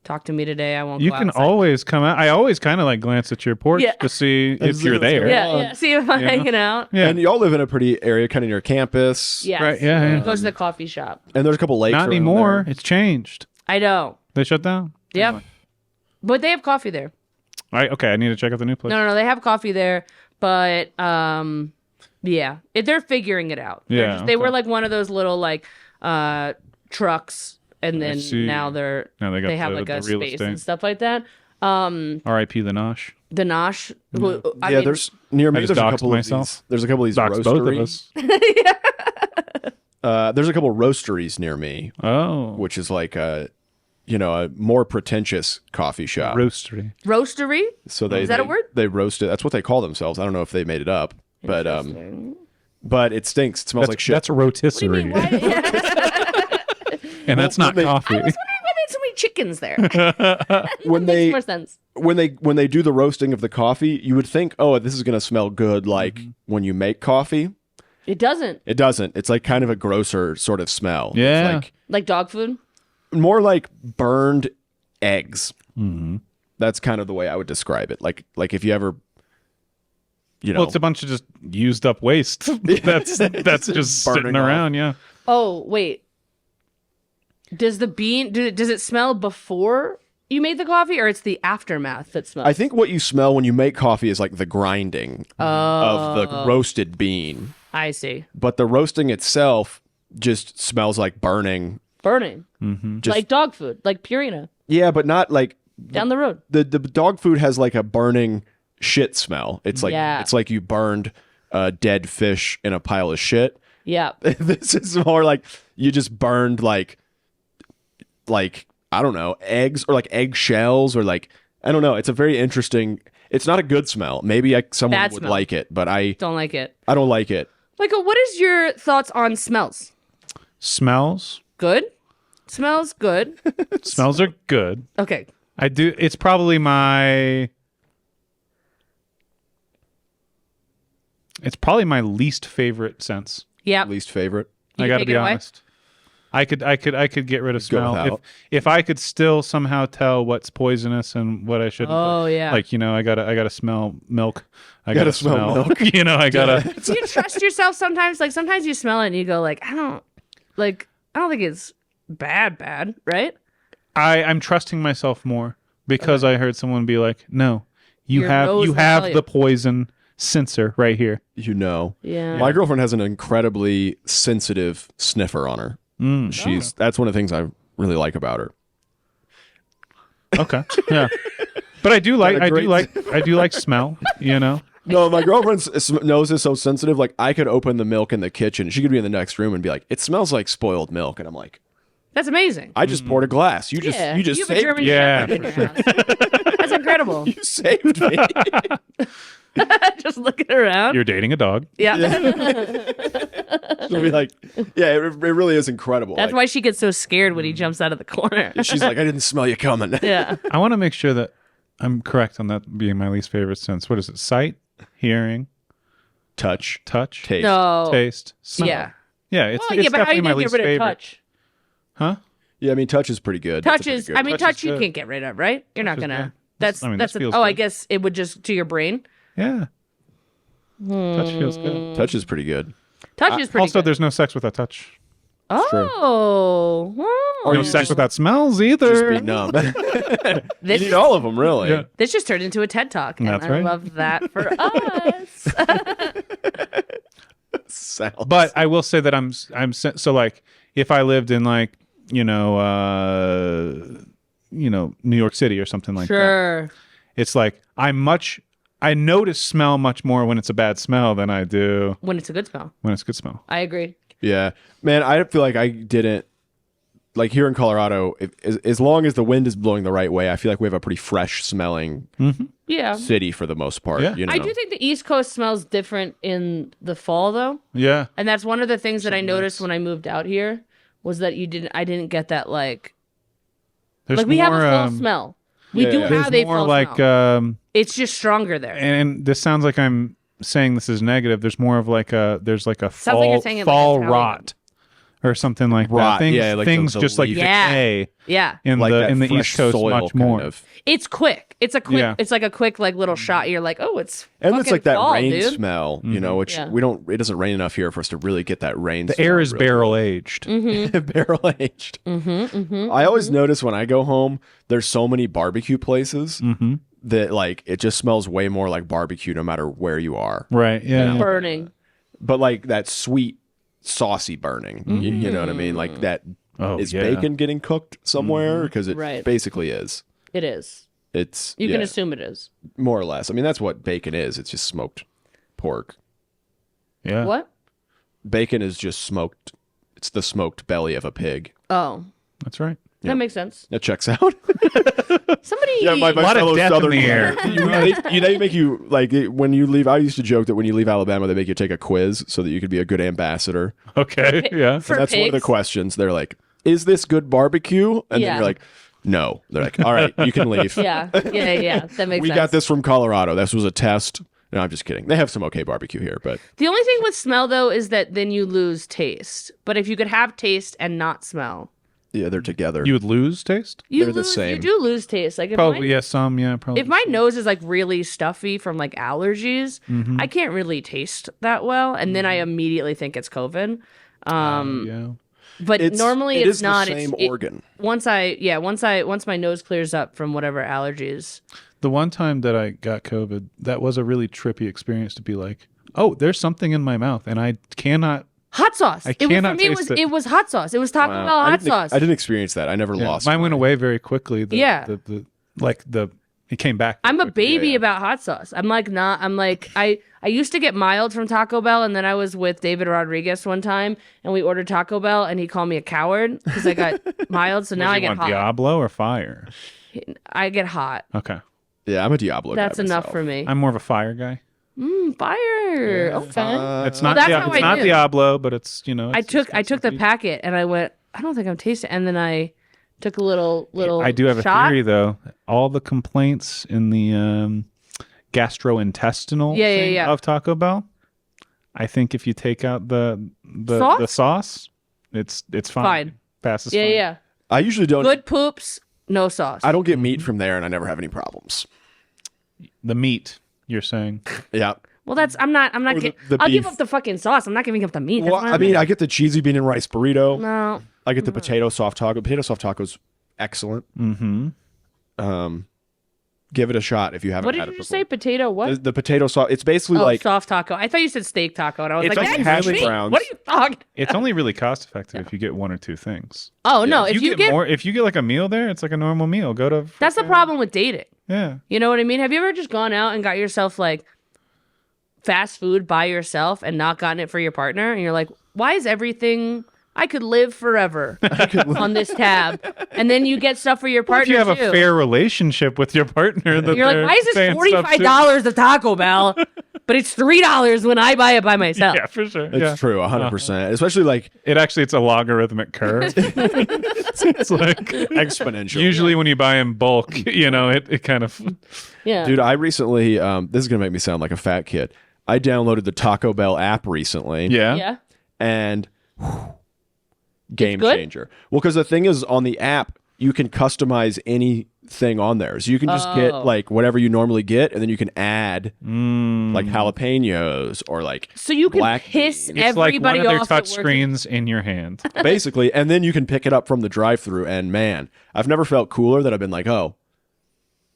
talk to me today. I won't You go can outside. always come out. I always kind of like glance at your porch Yeah. to see if see you're what's there. going Yeah. See if I'm hanging out. Yeah. And y'all live in a pretty area, kind of near campus. Yes. Right, yeah. Go to the coffee shop. And there's a couple lakes. Not around anymore. there. It's changed. I know. They shut down. Yep. But they have coffee there. Okay, I need to check out the new place. No, they have coffee there, but yeah, they're figuring it out. Yeah, They were okay. like one of those little like trucks, and then see. now Now they got they have the- like the a real space estate. and stuff like that. R.I.P. the Nosh. The Nosh, who, I Yeah, mean, there's near me. just There's a doxed couple myself. of these. There's a couple of these Docs both of roasteries. us. There's a couple roasteries near me, Oh. which is like a more pretentious coffee shop. Roastery. roastery. So they Is that a they- word? They roast it. That's what they call themselves. I don't know if they made it up, but it stinks. It smells like shit. That's a rotisserie. Why, And that's not they- coffee. I was wondering why they had so many chickens there. when Makes they more sense. when they do the roasting of the coffee, you would think, oh, this is gonna smell good, like when you make coffee. It doesn't. It doesn't. It's like kind of a grosser sort of smell. Yeah. It's Like dog food. like more like burned eggs. Mm-hmm. That's kind of the way I would describe it. Like if you ever, Well, it's a bunch of just used up waste. that's just burning sitting off. around. Yeah. Oh wait. Does the bean does it smell before you made the coffee, or it's the aftermath that smells? I think what you smell when you make coffee is like the grinding of the roasted bean. I see. But the roasting itself just smells like burning. Burning. Just, Like dog food, like Purina yeah, but not like down the road. the dog food has like a burning shit smell. It's like Yeah. it's like you burned dead fish in a pile of shit. Yeah. This is more like you just burned like I don't know, eggs or like egg shells or like I don't know. It's a very interesting. It's not a good smell. Maybe someone Bad would smell. like it, but I Don't like it. don't like it. Michael, what is your thoughts on smells? Smells. Good? Smells good. Smells are good. Okay. I do. It's probably my. It's probably my least favorite sense. Yeah. Least favorite. You I got to take be it away? honest. I could get rid of Go smell without. if I could still somehow tell what's poisonous and what I shouldn't. Oh, yeah. Like I gotta smell milk. I Gotta gotta smell milk. I gotta. Do you trust yourself sometimes? Like sometimes you smell it and you go like, I don't think it's bad, right? I'm trusting myself more because I heard someone be like, "No, you Your have nose you will have tell you." the poison sensor right here." You know. Yeah. My girlfriend has an incredibly sensitive sniffer on her. That's one of the things I really like about her. Okay, yeah, but I do like Got a great- I do like smell. No, my girlfriend's nose is so sensitive. Like I could open the milk in the kitchen. She could be in the next room and be like, "It smells like spoiled milk," and I'm like, That's amazing. "I just poured a glass. You just Yeah. you just have a saved German me. Yeah, Shepherd in your house. That's incredible. You saved me." Just looking around. You're dating a dog. Yeah. She'll be like, "Yeah, it really is incredible." That's Like, why she gets so scared when he jumps out of the corner. she's like, "I didn't smell you coming." Yeah. I want to make sure that I'm correct on that being my least favorite sense. What is it? Sight, hearing, Touch, touch, taste. No. taste, smell. Yeah. Yeah, it's Well, yeah, but how are definitely you my gonna least get rid favorite. of touch? Huh? Yeah, I mean, touch is pretty good. Touch That's a pretty is. good I mean, one. touch is you good. can't get rid of, right? You're not Touch is gonna. good. That's I mean, that's. this feels I good. guess it would just to your brain. Yeah. Touch feels good. Touch is pretty good. Touch is pretty. Also, good. there's no sex without touch. Oh. Or No you sex just- without smells Just either. be numb. You This need all of them, really. Yeah. This just turned into a TED Talk, and That's I right. love that for us. Sounds. But I will say that so like if I lived in like New York City or something like that. Sure. It's like I notice smell much more when it's a bad smell than I do When it's a good smell, when it's a good smell. I agree. Yeah, man, I feel like I didn't like here in Colorado. As long as the wind is blowing the right way, I feel like we have a pretty fresh smelling Yeah. city for the most part. Yeah. You know? I do think the East Coast smells different in the fall, though, Yeah. and that's one of the things that I noticed when I moved out here was that I didn't get that like There's we have more, a fall smell. We yeah, do yeah. have There's a more fall like smell. It's just stronger there. and this sounds like I'm saying this is negative. There's more of like a Sounds like fall you're saying it like fall Italian. rot or something like Rot, that. Things yeah, like things the just like leaf. Yeah. decay Yeah, in like the that in the fresh East Coast soil much kind more. of. it's quick. It's a quick. Yeah. It's like a quick like little shot. You're like, oh, it's And it's like that fall, rain dude. smell, you know, which Yeah. we don't. It doesn't rain enough here for us to really get that rain. The air is barrel aged. barrel aged. I always notice when I go home, there's so many barbecue places that like it just smells way more like barbecue no matter where you are. Right. Yeah. burning. But like that sweet, saucy burning, you know what I mean? Like that Oh, is yeah. bacon getting cooked somewhere because it Right. basically is. It is. It's You can yeah, assume it is. more or less. I mean, that's what bacon is. It's just smoked pork. Yeah. What? Bacon is just smoked. It's the smoked belly of a pig. Oh, That's right. that makes sense. That checks out. Somebody. A lot of death in the air. They make you like when you leave. I used to joke that when you leave Alabama, they make you take a quiz so that you could be a good ambassador. Okay. Yeah. For And that's one of the pigs? questions. They're like, "Is this good barbecue?" And Yeah. then you're like, "No." They're like, "All right, you can leave." Yeah. That makes We sense. got this from Colorado. This was a test. No, I'm just kidding. They have some okay barbecue here, but The only thing with smell though is that then you lose taste. But if you could have taste and not smell, yeah, they're together. You would lose taste? you They're the lose. same. You do lose taste. Like if Probably. my, Yeah. Some. Yeah. Probably. if my nose is like really stuffy from like allergies, I can't really taste that well, and then I immediately think it's COVID. Yeah. But normally it it's is not. the same It's organ. once my nose clears up from whatever allergies. The one time that I got COVID, that was a really trippy experience to be like, oh, there's something in my mouth and I cannot Hot sauce. I It was, for cannot me, taste it. it was hot sauce. It was Taco Bell hot sauce. I didn't experience that. I never Yeah, lost. mine went away very quickly. Yeah. It came back. I'm a quickly. baby about hot sauce. I used to get mild from Taco Bell, and then I was with David Rodriguez one time, and we ordered Taco Bell, and he called me a coward because I got mild. So now What do I you get want, hot. Diablo or fire? I get hot. Okay, Yeah, I'm a Diablo guy That's enough myself. for me. I'm more of a fire guy. Fire. Okay. It's not. that's Dia- how it's I not knew. Diablo, but it's I took the packet, and I went, I don't think I'm tasting. And then I took a little. I do have a shot. theory though. All the complaints in the gastrointestinal thing Yeah. of Taco Bell. I think if you take out the sauce, it's fine. Fine. Passes. Yeah, fine. yeah. I usually don't. Good poops, no sauce. I don't get meat from there, and I never have any problems. The meat. You're saying. Yeah. Well, I'm not Or getting. the I'll give beef. up the fucking sauce. I'm not giving up the meat. That's Well, what I mean, I get the cheesy bean and rice burrito. no. I get the potato soft taco. Potato soft taco's excellent. Mm-hmm. Give it a shot if you haven't What had did it you before. say? Potato what? The potato sauce. It's basically Oh, like soft taco. I thought you said steak taco, and I was It's like, like that's hash meat. browns. What are you talking? It's only really cost effective if you get one or two things. Oh no! If you get more, if you get like a meal there, it's like a normal meal. Go to. that's the problem with dating. Yeah. You know what I mean? Have you ever just gone out and got yourself like fast food by yourself and not gotten it for your partner? And you're like, why is everything I could live forever on this tab? And then you get stuff for your Well, partner if you have too. a fair relationship with your partner, that You're like, they're why is this saying stuff to- $45 of Taco Bell, but it's $3 when I buy it by myself? Yeah, for sure. it's yeah. true, 100%. Especially like It's a logarithmic curve. It's like exponential. usually when you buy in bulk, it kind of. Yeah. Dude, I recently. This is gonna make me sound like a fat kid. I downloaded the Taco Bell app recently. Yeah. Yeah. And game good? changer. Well, because the thing is, on the app, you can customize anything on there. So you can just get like whatever you normally get, and then you can add like jalapenos or like So you can black piss beans. It's like everybody one of their off touch that works screens in your hand. basically, and then you can pick it up from the drive-through. And man, I've never felt cooler that I've been like, oh,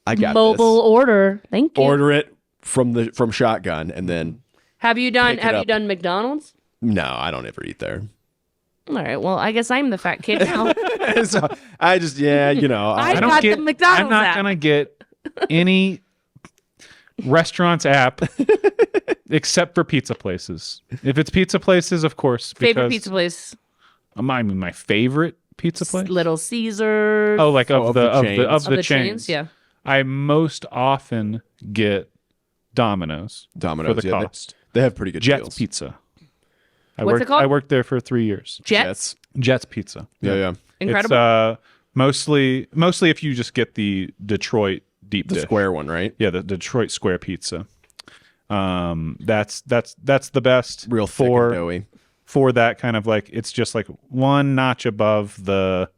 I got mobile this. order. Thank you. Order it from Shotgun, and then Have you done pick it up. McDonald's? no, I don't ever eat there. All right. Well, I guess I'm the fat kid now. So I just I I don't got get. the McDonald's I'm not app. gonna get any restaurants app except for pizza places. If it's pizza places, of course. Favorite because- pizza place? I mean, my favorite pizza place. Little Caesars. Oh, like Oh, of the of the chains. Yeah. I most often get Domino's. Domino's for the yeah, cost. They have pretty good Jets deals. Pizza. What's it called? I worked there for 3 years. Jets. Jets Pizza. Yeah. Incredible. It's mostly if you just get the Detroit deep The dish. square one, right? Yeah, the Detroit square pizza. That's the best Real thick and doughy. for that kind of like it's just like one notch above the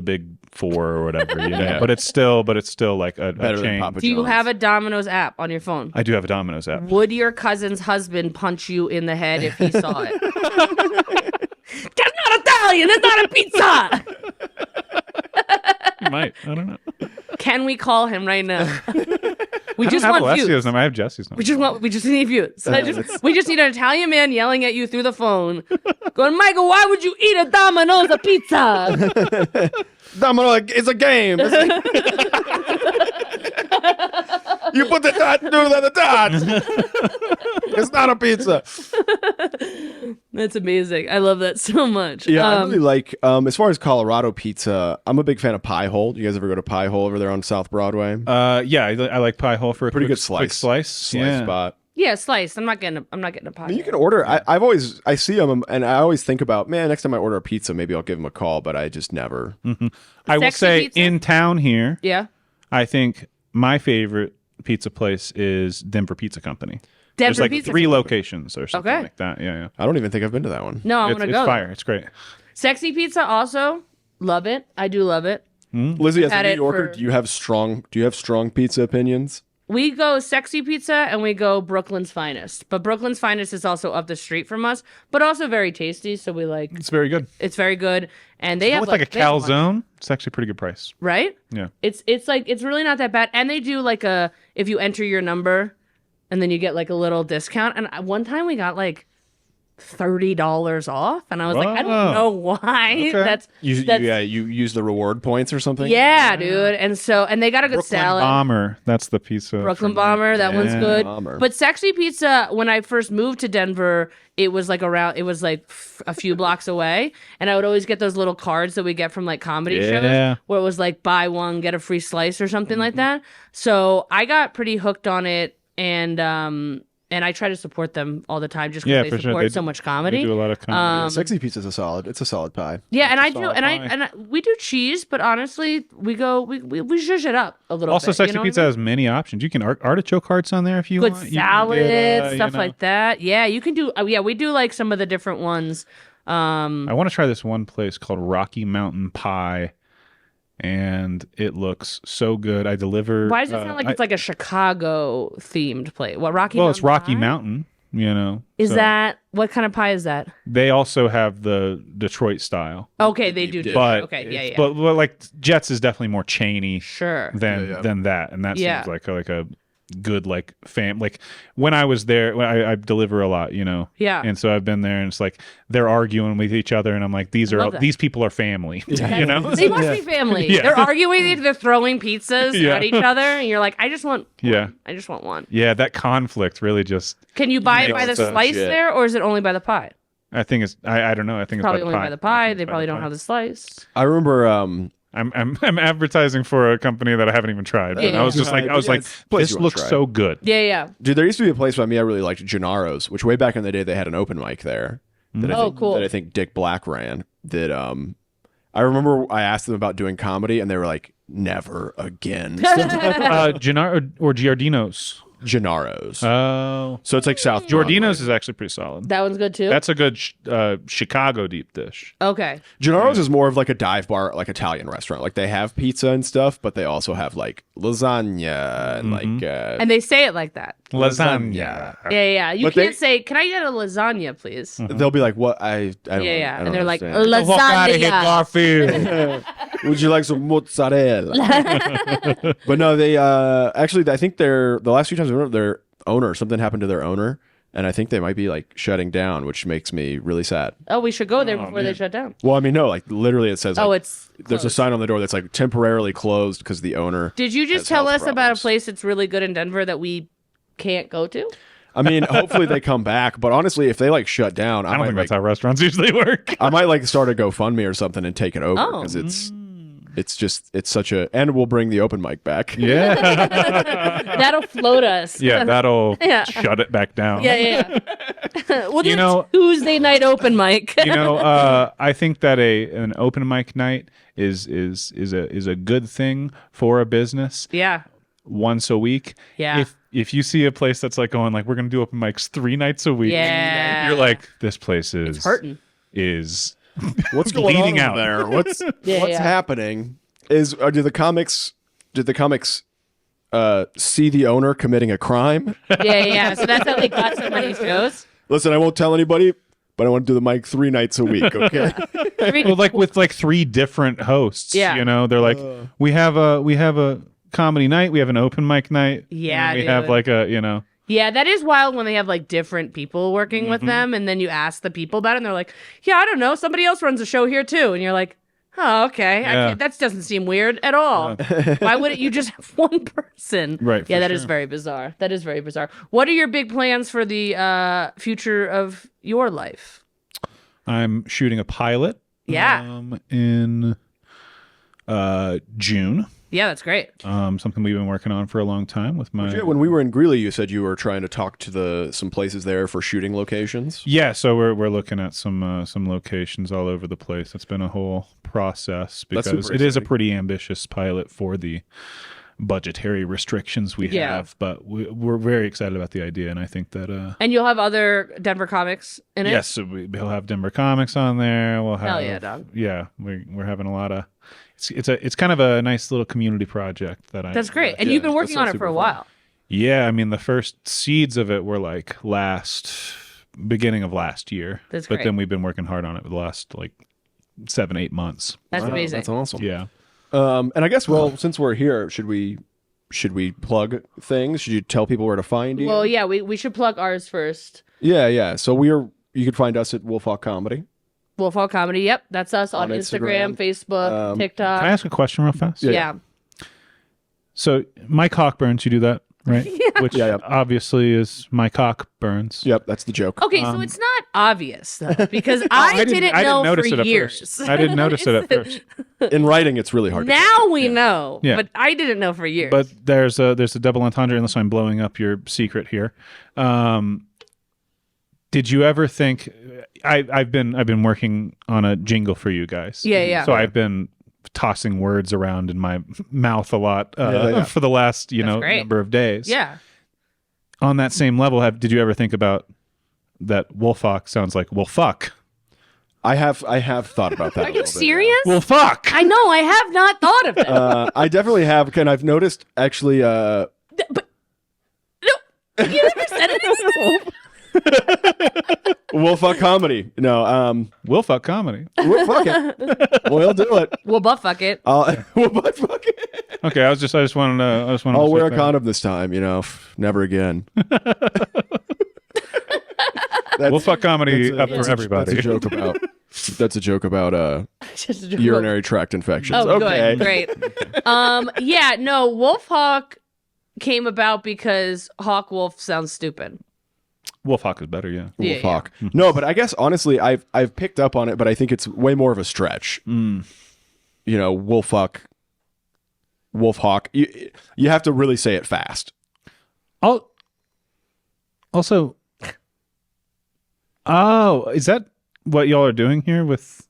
big four or whatever, Yeah. But it's still like a Better than chain. Papa Do you John's. have a Domino's app on your phone? I do have a Domino's app. Would your cousin's husband punch you in the head if he saw it? That's not Italian. That's not a pizza. You might. I don't know. Can we call him right now? We I just don't have want views. Alessio's number. I have Jesse's number. We just need views. So we just need an Italian man yelling at you through the phone, going, Michael, why would you eat a Domino's a pizza? Domino, it's a game. You put the dot noodle at the dot. It's not a pizza. That's amazing. I love that so much. Yeah, I really like. As far as Colorado pizza, I'm a big fan of Pie Hole. You guys ever go to Pie Hole over there on South Broadway? Yeah, I like Pie Hole for a Pretty quick, good slice. quick slice. Slice spot. Yeah, sliced. I'm not getting a pie. You can order. I see them, and I always think about, man, next time I order a pizza, maybe I'll give them a call. But I just never. I will Sexy say pizza? in town here, Yeah. I think my favorite pizza place is Denver Pizza Company. Denver There's like Pizza 3 Company. locations or something Okay. like that. Yeah. I don't even think I've been to that one. No, I want It's to go. fire. It's great. Sexy pizza also. Love it. I do love it. Lizzie, as a Had New it Yorker, for- do you have strong pizza opinions? We go Sexy Pizza and we go Brooklyn's Finest. But Brooklyn's Finest is also up the street from us, but also very tasty. So we like It's very good. it's very good. And they have With like a they have lunch, calzone, it's actually a pretty good price. right? Yeah. It's really not that bad. And they do like if you enter your number and then you get like a little discount. And one time we got like $30 off, and I was like, I don't Wow. know why. Okay. You use the reward points or something? Yeah, dude. And they got a good Brooklyn salad. Bomber. That's the pizza. Brooklyn from- Bomber, that one's good. Bomber. But Sexy Pizza, when I first moved to Denver, it was like a few blocks away, and I would always get those little cards that we get from like comedy Yeah. shows, where it was like buy one get a free slice or something like that. So I got pretty hooked on it, and I try to support them all the time just Yeah, because for they sure. support They so do- much They comedy. do a lot of comedy. Sexy pizza's a solid pie. Yeah, and I do, solid and pie. we do cheese, but honestly, we zhuzh it up a little Also, bit. Sexy you know what I Pizza mean? has many options. You can artichoke hearts on there if you Good want. You can salad, get, stuff like that. Yeah, you can do. Yeah, we do like some of the different ones. I want to try this one place called Rocky Mountain Pie, and it looks so good. I deliver. Why does it sound like it's like a Chicago themed place? What Rocky? Well, Mountain it's Rocky Pie? Mountain. You know, Is so that what kind of pie is that? they also have the Detroit style, Okay, they do. but Okay, yeah, yeah. But like Jets is definitely more chainy Sure. than that, and that Yeah. seems like a good like like when I was there, when I deliver a lot, you know. Yeah. And so I've been there, and it's like they're arguing with each other, and I'm like, love that. these people are family, you know. They must be family. Yeah. They're arguing. They're throwing pizzas Yeah. at each other, and you're like, I just want. Yeah. One. I just want one. Yeah, that conflict really just. Can you buy it by the Makes sense, slice yeah. there, or is it only by the pie? I think it's. I don't know. I think Probably it's only by the pie. They probably don't have the slice. I remember I'm advertising for a company that I haven't even tried. Yeah. And I was just like, Yeah, it's a place this you wanna looks try. so good. Yeah, yeah. dude, there used to be a place by me I really liked, Gennaro's, which way back in the day they had an open mic there. That I Oh, think, cool. That I think Dick Black ran. That I remember I asked them about doing comedy and they were like, never again. Gennaro or Giardino's. Gennaro's. Oh, So it's like South Giardino's is actually pretty solid. That one's good too. That's a good Chicago deep dish. Okay. Gennaro's is more of like a dive bar, like Italian restaurant. Like they have pizza and stuff, but they also have like lasagna and like And they say it like that. Lasagna. Yeah, yeah. You But can't they- say, "Can I get a lasagna, please?" they'll be like, "What? I don't Yeah, yeah. I don't And they're like, understand. Walk out of here, lasagna. Garfield. Would you like some mozzarella?" But no, they actually I think the last few times I went, their owner, something happened to their owner, and I think they might be like shutting down, which makes me really sad. Oh, we should go there before they shut down. Well, I mean, no, like literally it says Oh, like, it's there's a closed. sign on the door that's like temporarily closed because the owner. Did you just has tell health us about a problems. place that's really good in Denver that we can't go to? I mean, hopefully they come back, but honestly, if they like shut down, I don't might, think like, that's how restaurants usually work. I might like start a GoFundMe or something and take it over Oh. because it's such a, and we'll bring the open mic back. Yeah. That'll float us. Yeah, that'll Yeah. shut it back down. Yeah, yeah. We'll do You know- Tuesday night open mic. You know, I think that an open mic night is a good thing for a business Yeah. once a week. Yeah. If you see a place that's like going like we're gonna do open mics 3 nights a week, Yeah. you're like this place is hurting. is What's going Bleeding on out. there? What's Yeah. happening? Did the comics see the owner committing a crime? Yeah, yeah. So that's how they got so many shows. Listen, I won't tell anybody, but I want to do the mic 3 nights a week. Okay. well, like with like 3 different hosts. Yeah. You know, they're like we have a comedy night, we have an open mic night. Yeah, and we have dude. like a Yeah, that is wild when they have like different people working Mm-hmm. with them, and then you ask the people about it, and they're like, "Yeah, I don't know, somebody else runs a show here too," and you're like, "Oh, okay, Yeah. that doesn't seem weird at all. Why wouldn't you just have one person?" Right, Yeah, for that is sure. very bizarre. That is very bizarre. What are your big plans for the future of your life? I'm shooting a pilot. Yeah. In June. Yeah, that's great. Something we've been working on for a long time with my Yeah, when we were in Greeley, you said you were trying to talk to some places there for shooting locations. Yeah, so we're looking at some locations all over the place. It's been a whole process That's because super it is a exciting. pretty ambitious pilot for the budgetary restrictions we Yeah. have, but we're very excited about the idea, and I think that And you'll have other Denver comics in it? yes, so we'll have Denver comics on there. We'll have Hell yeah, dog. Yeah, we're having a lot of. It's kind of a nice little community project that I. That's great. And Yeah, you've been that working on sounds it for a super fun. while. Yeah, I mean the first seeds of it were like beginning of last year. That's but great. then we've been working hard on it for the last like 7-8 months. That's Wow, amazing. That's awesome. Yeah. And I guess, well, since we're here, should we plug things? Should you tell people where to find you? Well, yeah, we should plug ours first. Yeah. So we are You can find us at WolfHawk Comedy. WolfHawk Comedy. Yep, that's us on On Instagram, Instagram. Facebook, TikTok. Can I ask a question real fast? Yeah. So Mike Hawkburns, you do that, right? Which Yeah. obviously is Mike Hawkburns. Yep, that's the joke. Okay, so it's not obvious though, because I didn't know notice for it at years. first. I didn't notice it at first. In writing, it's really hard. Now we know, Yeah. but I didn't know for years. But there's a double entendre, unless I'm blowing up your secret here. Did you ever think I've been working on a jingle for you guys? Yeah. So I've been tossing words around in my mouth a lot Yeah. for the last great. number of days. Yeah. On that same level, did you ever think about that WolfHawk sounds like WolfHawk? I have thought about that. Are you serious? WolfHawk. I know. I have not thought of that. I definitely have, and I've noticed actually. But no, you never said anything. WolfHawk Comedy. No, WolfHawk comedy. we'll fuck it. We'll do it. We'll butt fuck it. We'll butt fuck it. Okay, I just wanted to. I'll wear a condom this time. Never again. WolfHawk comedy up for everybody. That's a joke about. That's a joke about Just a joke. urinary tract infections. Oh, okay, good, great. Yeah, no, WolfHawk came about because Hawk Wolf sounds stupid. WolfHawk is better, yeah. Yeah, WolfHawk. No, but I guess honestly, I've picked up on it, but I think it's way more of a stretch. WolfHawk. You have to really say it fast. Also, is that what y'all are doing here with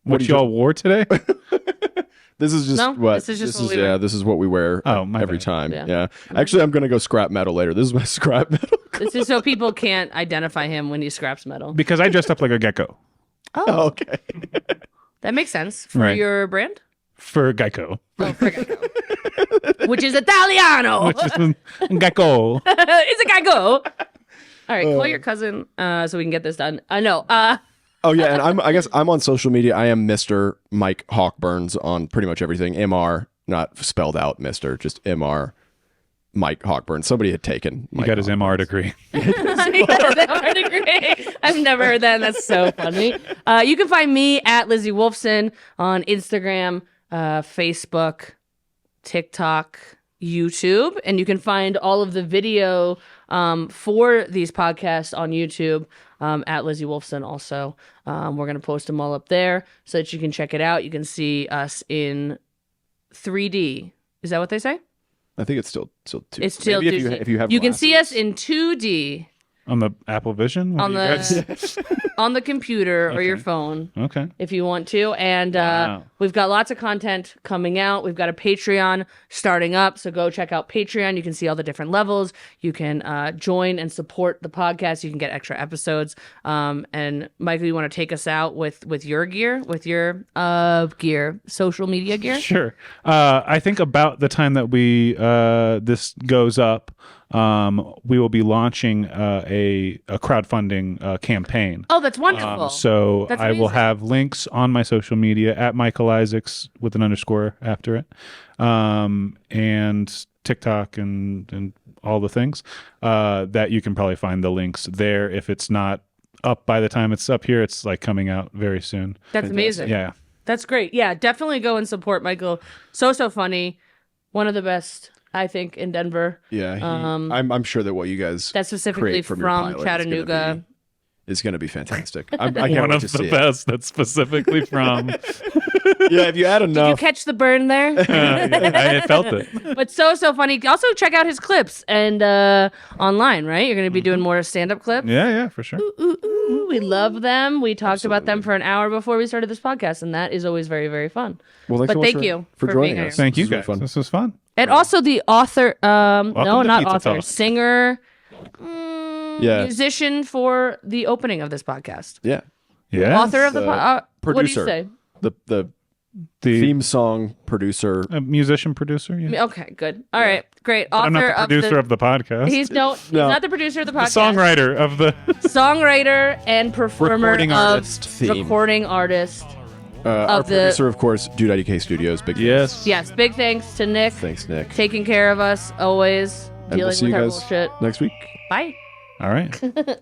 what y'all wore today? This is just No, what this is just what we wear. This is what we wear My every bad. time. Yeah. Yeah. Actually, I'm gonna go scrap metal later. This is my scrap metal. This is so people can't identify him when he scraps metal. Because I dressed up like a gecko Oh, Okay. that makes sense for Right. your brand. for Geico. Oh, for Geico. Which is Italiano. Which is gecko. It's a Geico. All right, call your cousin so we can get this done. I know. Oh yeah, and I guess I'm on social media. I am Mr. Mike Hawkburns on pretty much everything. MR, not spelled out Mr., just MR Mike Hawkburns. Somebody had taken He Mike got his Hawkburns. MR degree. I've never heard that. And that's so funny. You can find me at Lizzy Wolfson on Instagram, Facebook, TikTok, YouTube, and you can find all of the video for these podcasts on YouTube at Lizzy Wolfson also. We're going to post them all up there so that you can check it out. You can see us in 3D. Is that what they say? I think it's still 2. It's still Maybe 2D. if you have you can see us glasses. in 2D On the Apple Vision? What on do you guys- on the computer or your phone. Okay. If you want to. And Wow. we've got lots of content coming out. We've got a Patreon starting up. So go check out Patreon. You can see all the different levels. You can join and support the podcast. You can get extra episodes. And Michael, you want to take us out with your gear, with your gear, social media gear? Sure. I think about the time that we this goes up, we will be launching a crowdfunding campaign. Oh, that's wonderful. So That's I will amazing. have links on my social media at Michael Isaacs with an underscore after it, and TikTok and all the things that you can probably find the links there. If it's not up by the time it's up here, it's like coming out very soon. That's amazing. Yeah. That's great. Yeah, definitely go and support Michael. So funny. One of the best, I think, in Denver. Yeah, I'm sure that what you guys That's specifically create from your from pilot is Chattanooga. is going to be fantastic. I can't One wait of to the see it. best that's specifically from. Yeah, if you add You enough. catch the burn there? I felt it. But so funny. Also check out his clips and online, right? You're going to be doing more stand-up clips. Yeah, for sure. Ooh, we love them. We talked about them for an hour before we started this podcast, and that is always very, very fun. Well, thanks But so much thank you for for joining being us. here. Thank you This was guys. fun. This was fun. And also the author, no, to not Pizza author, Talk. singer, Yeah, musician for the opening of this podcast. yeah. Yeah. Author of the what do you producer. say? The The theme song producer. musician producer. Yeah. Okay, good. All right, great. Author I'm not the producer of the podcast. He's No. not the producer of the the podcast. songwriter of the. Songwriter and performer Recording of artist. Theme. recording artist. Our Of the- producer, of course, Dude IDK Studios. Big Yes. Yes, big thanks to Nick, thanks, Nick. taking care of us always, And we'll dealing see with you our guys bullshit. next week. Bye. All right.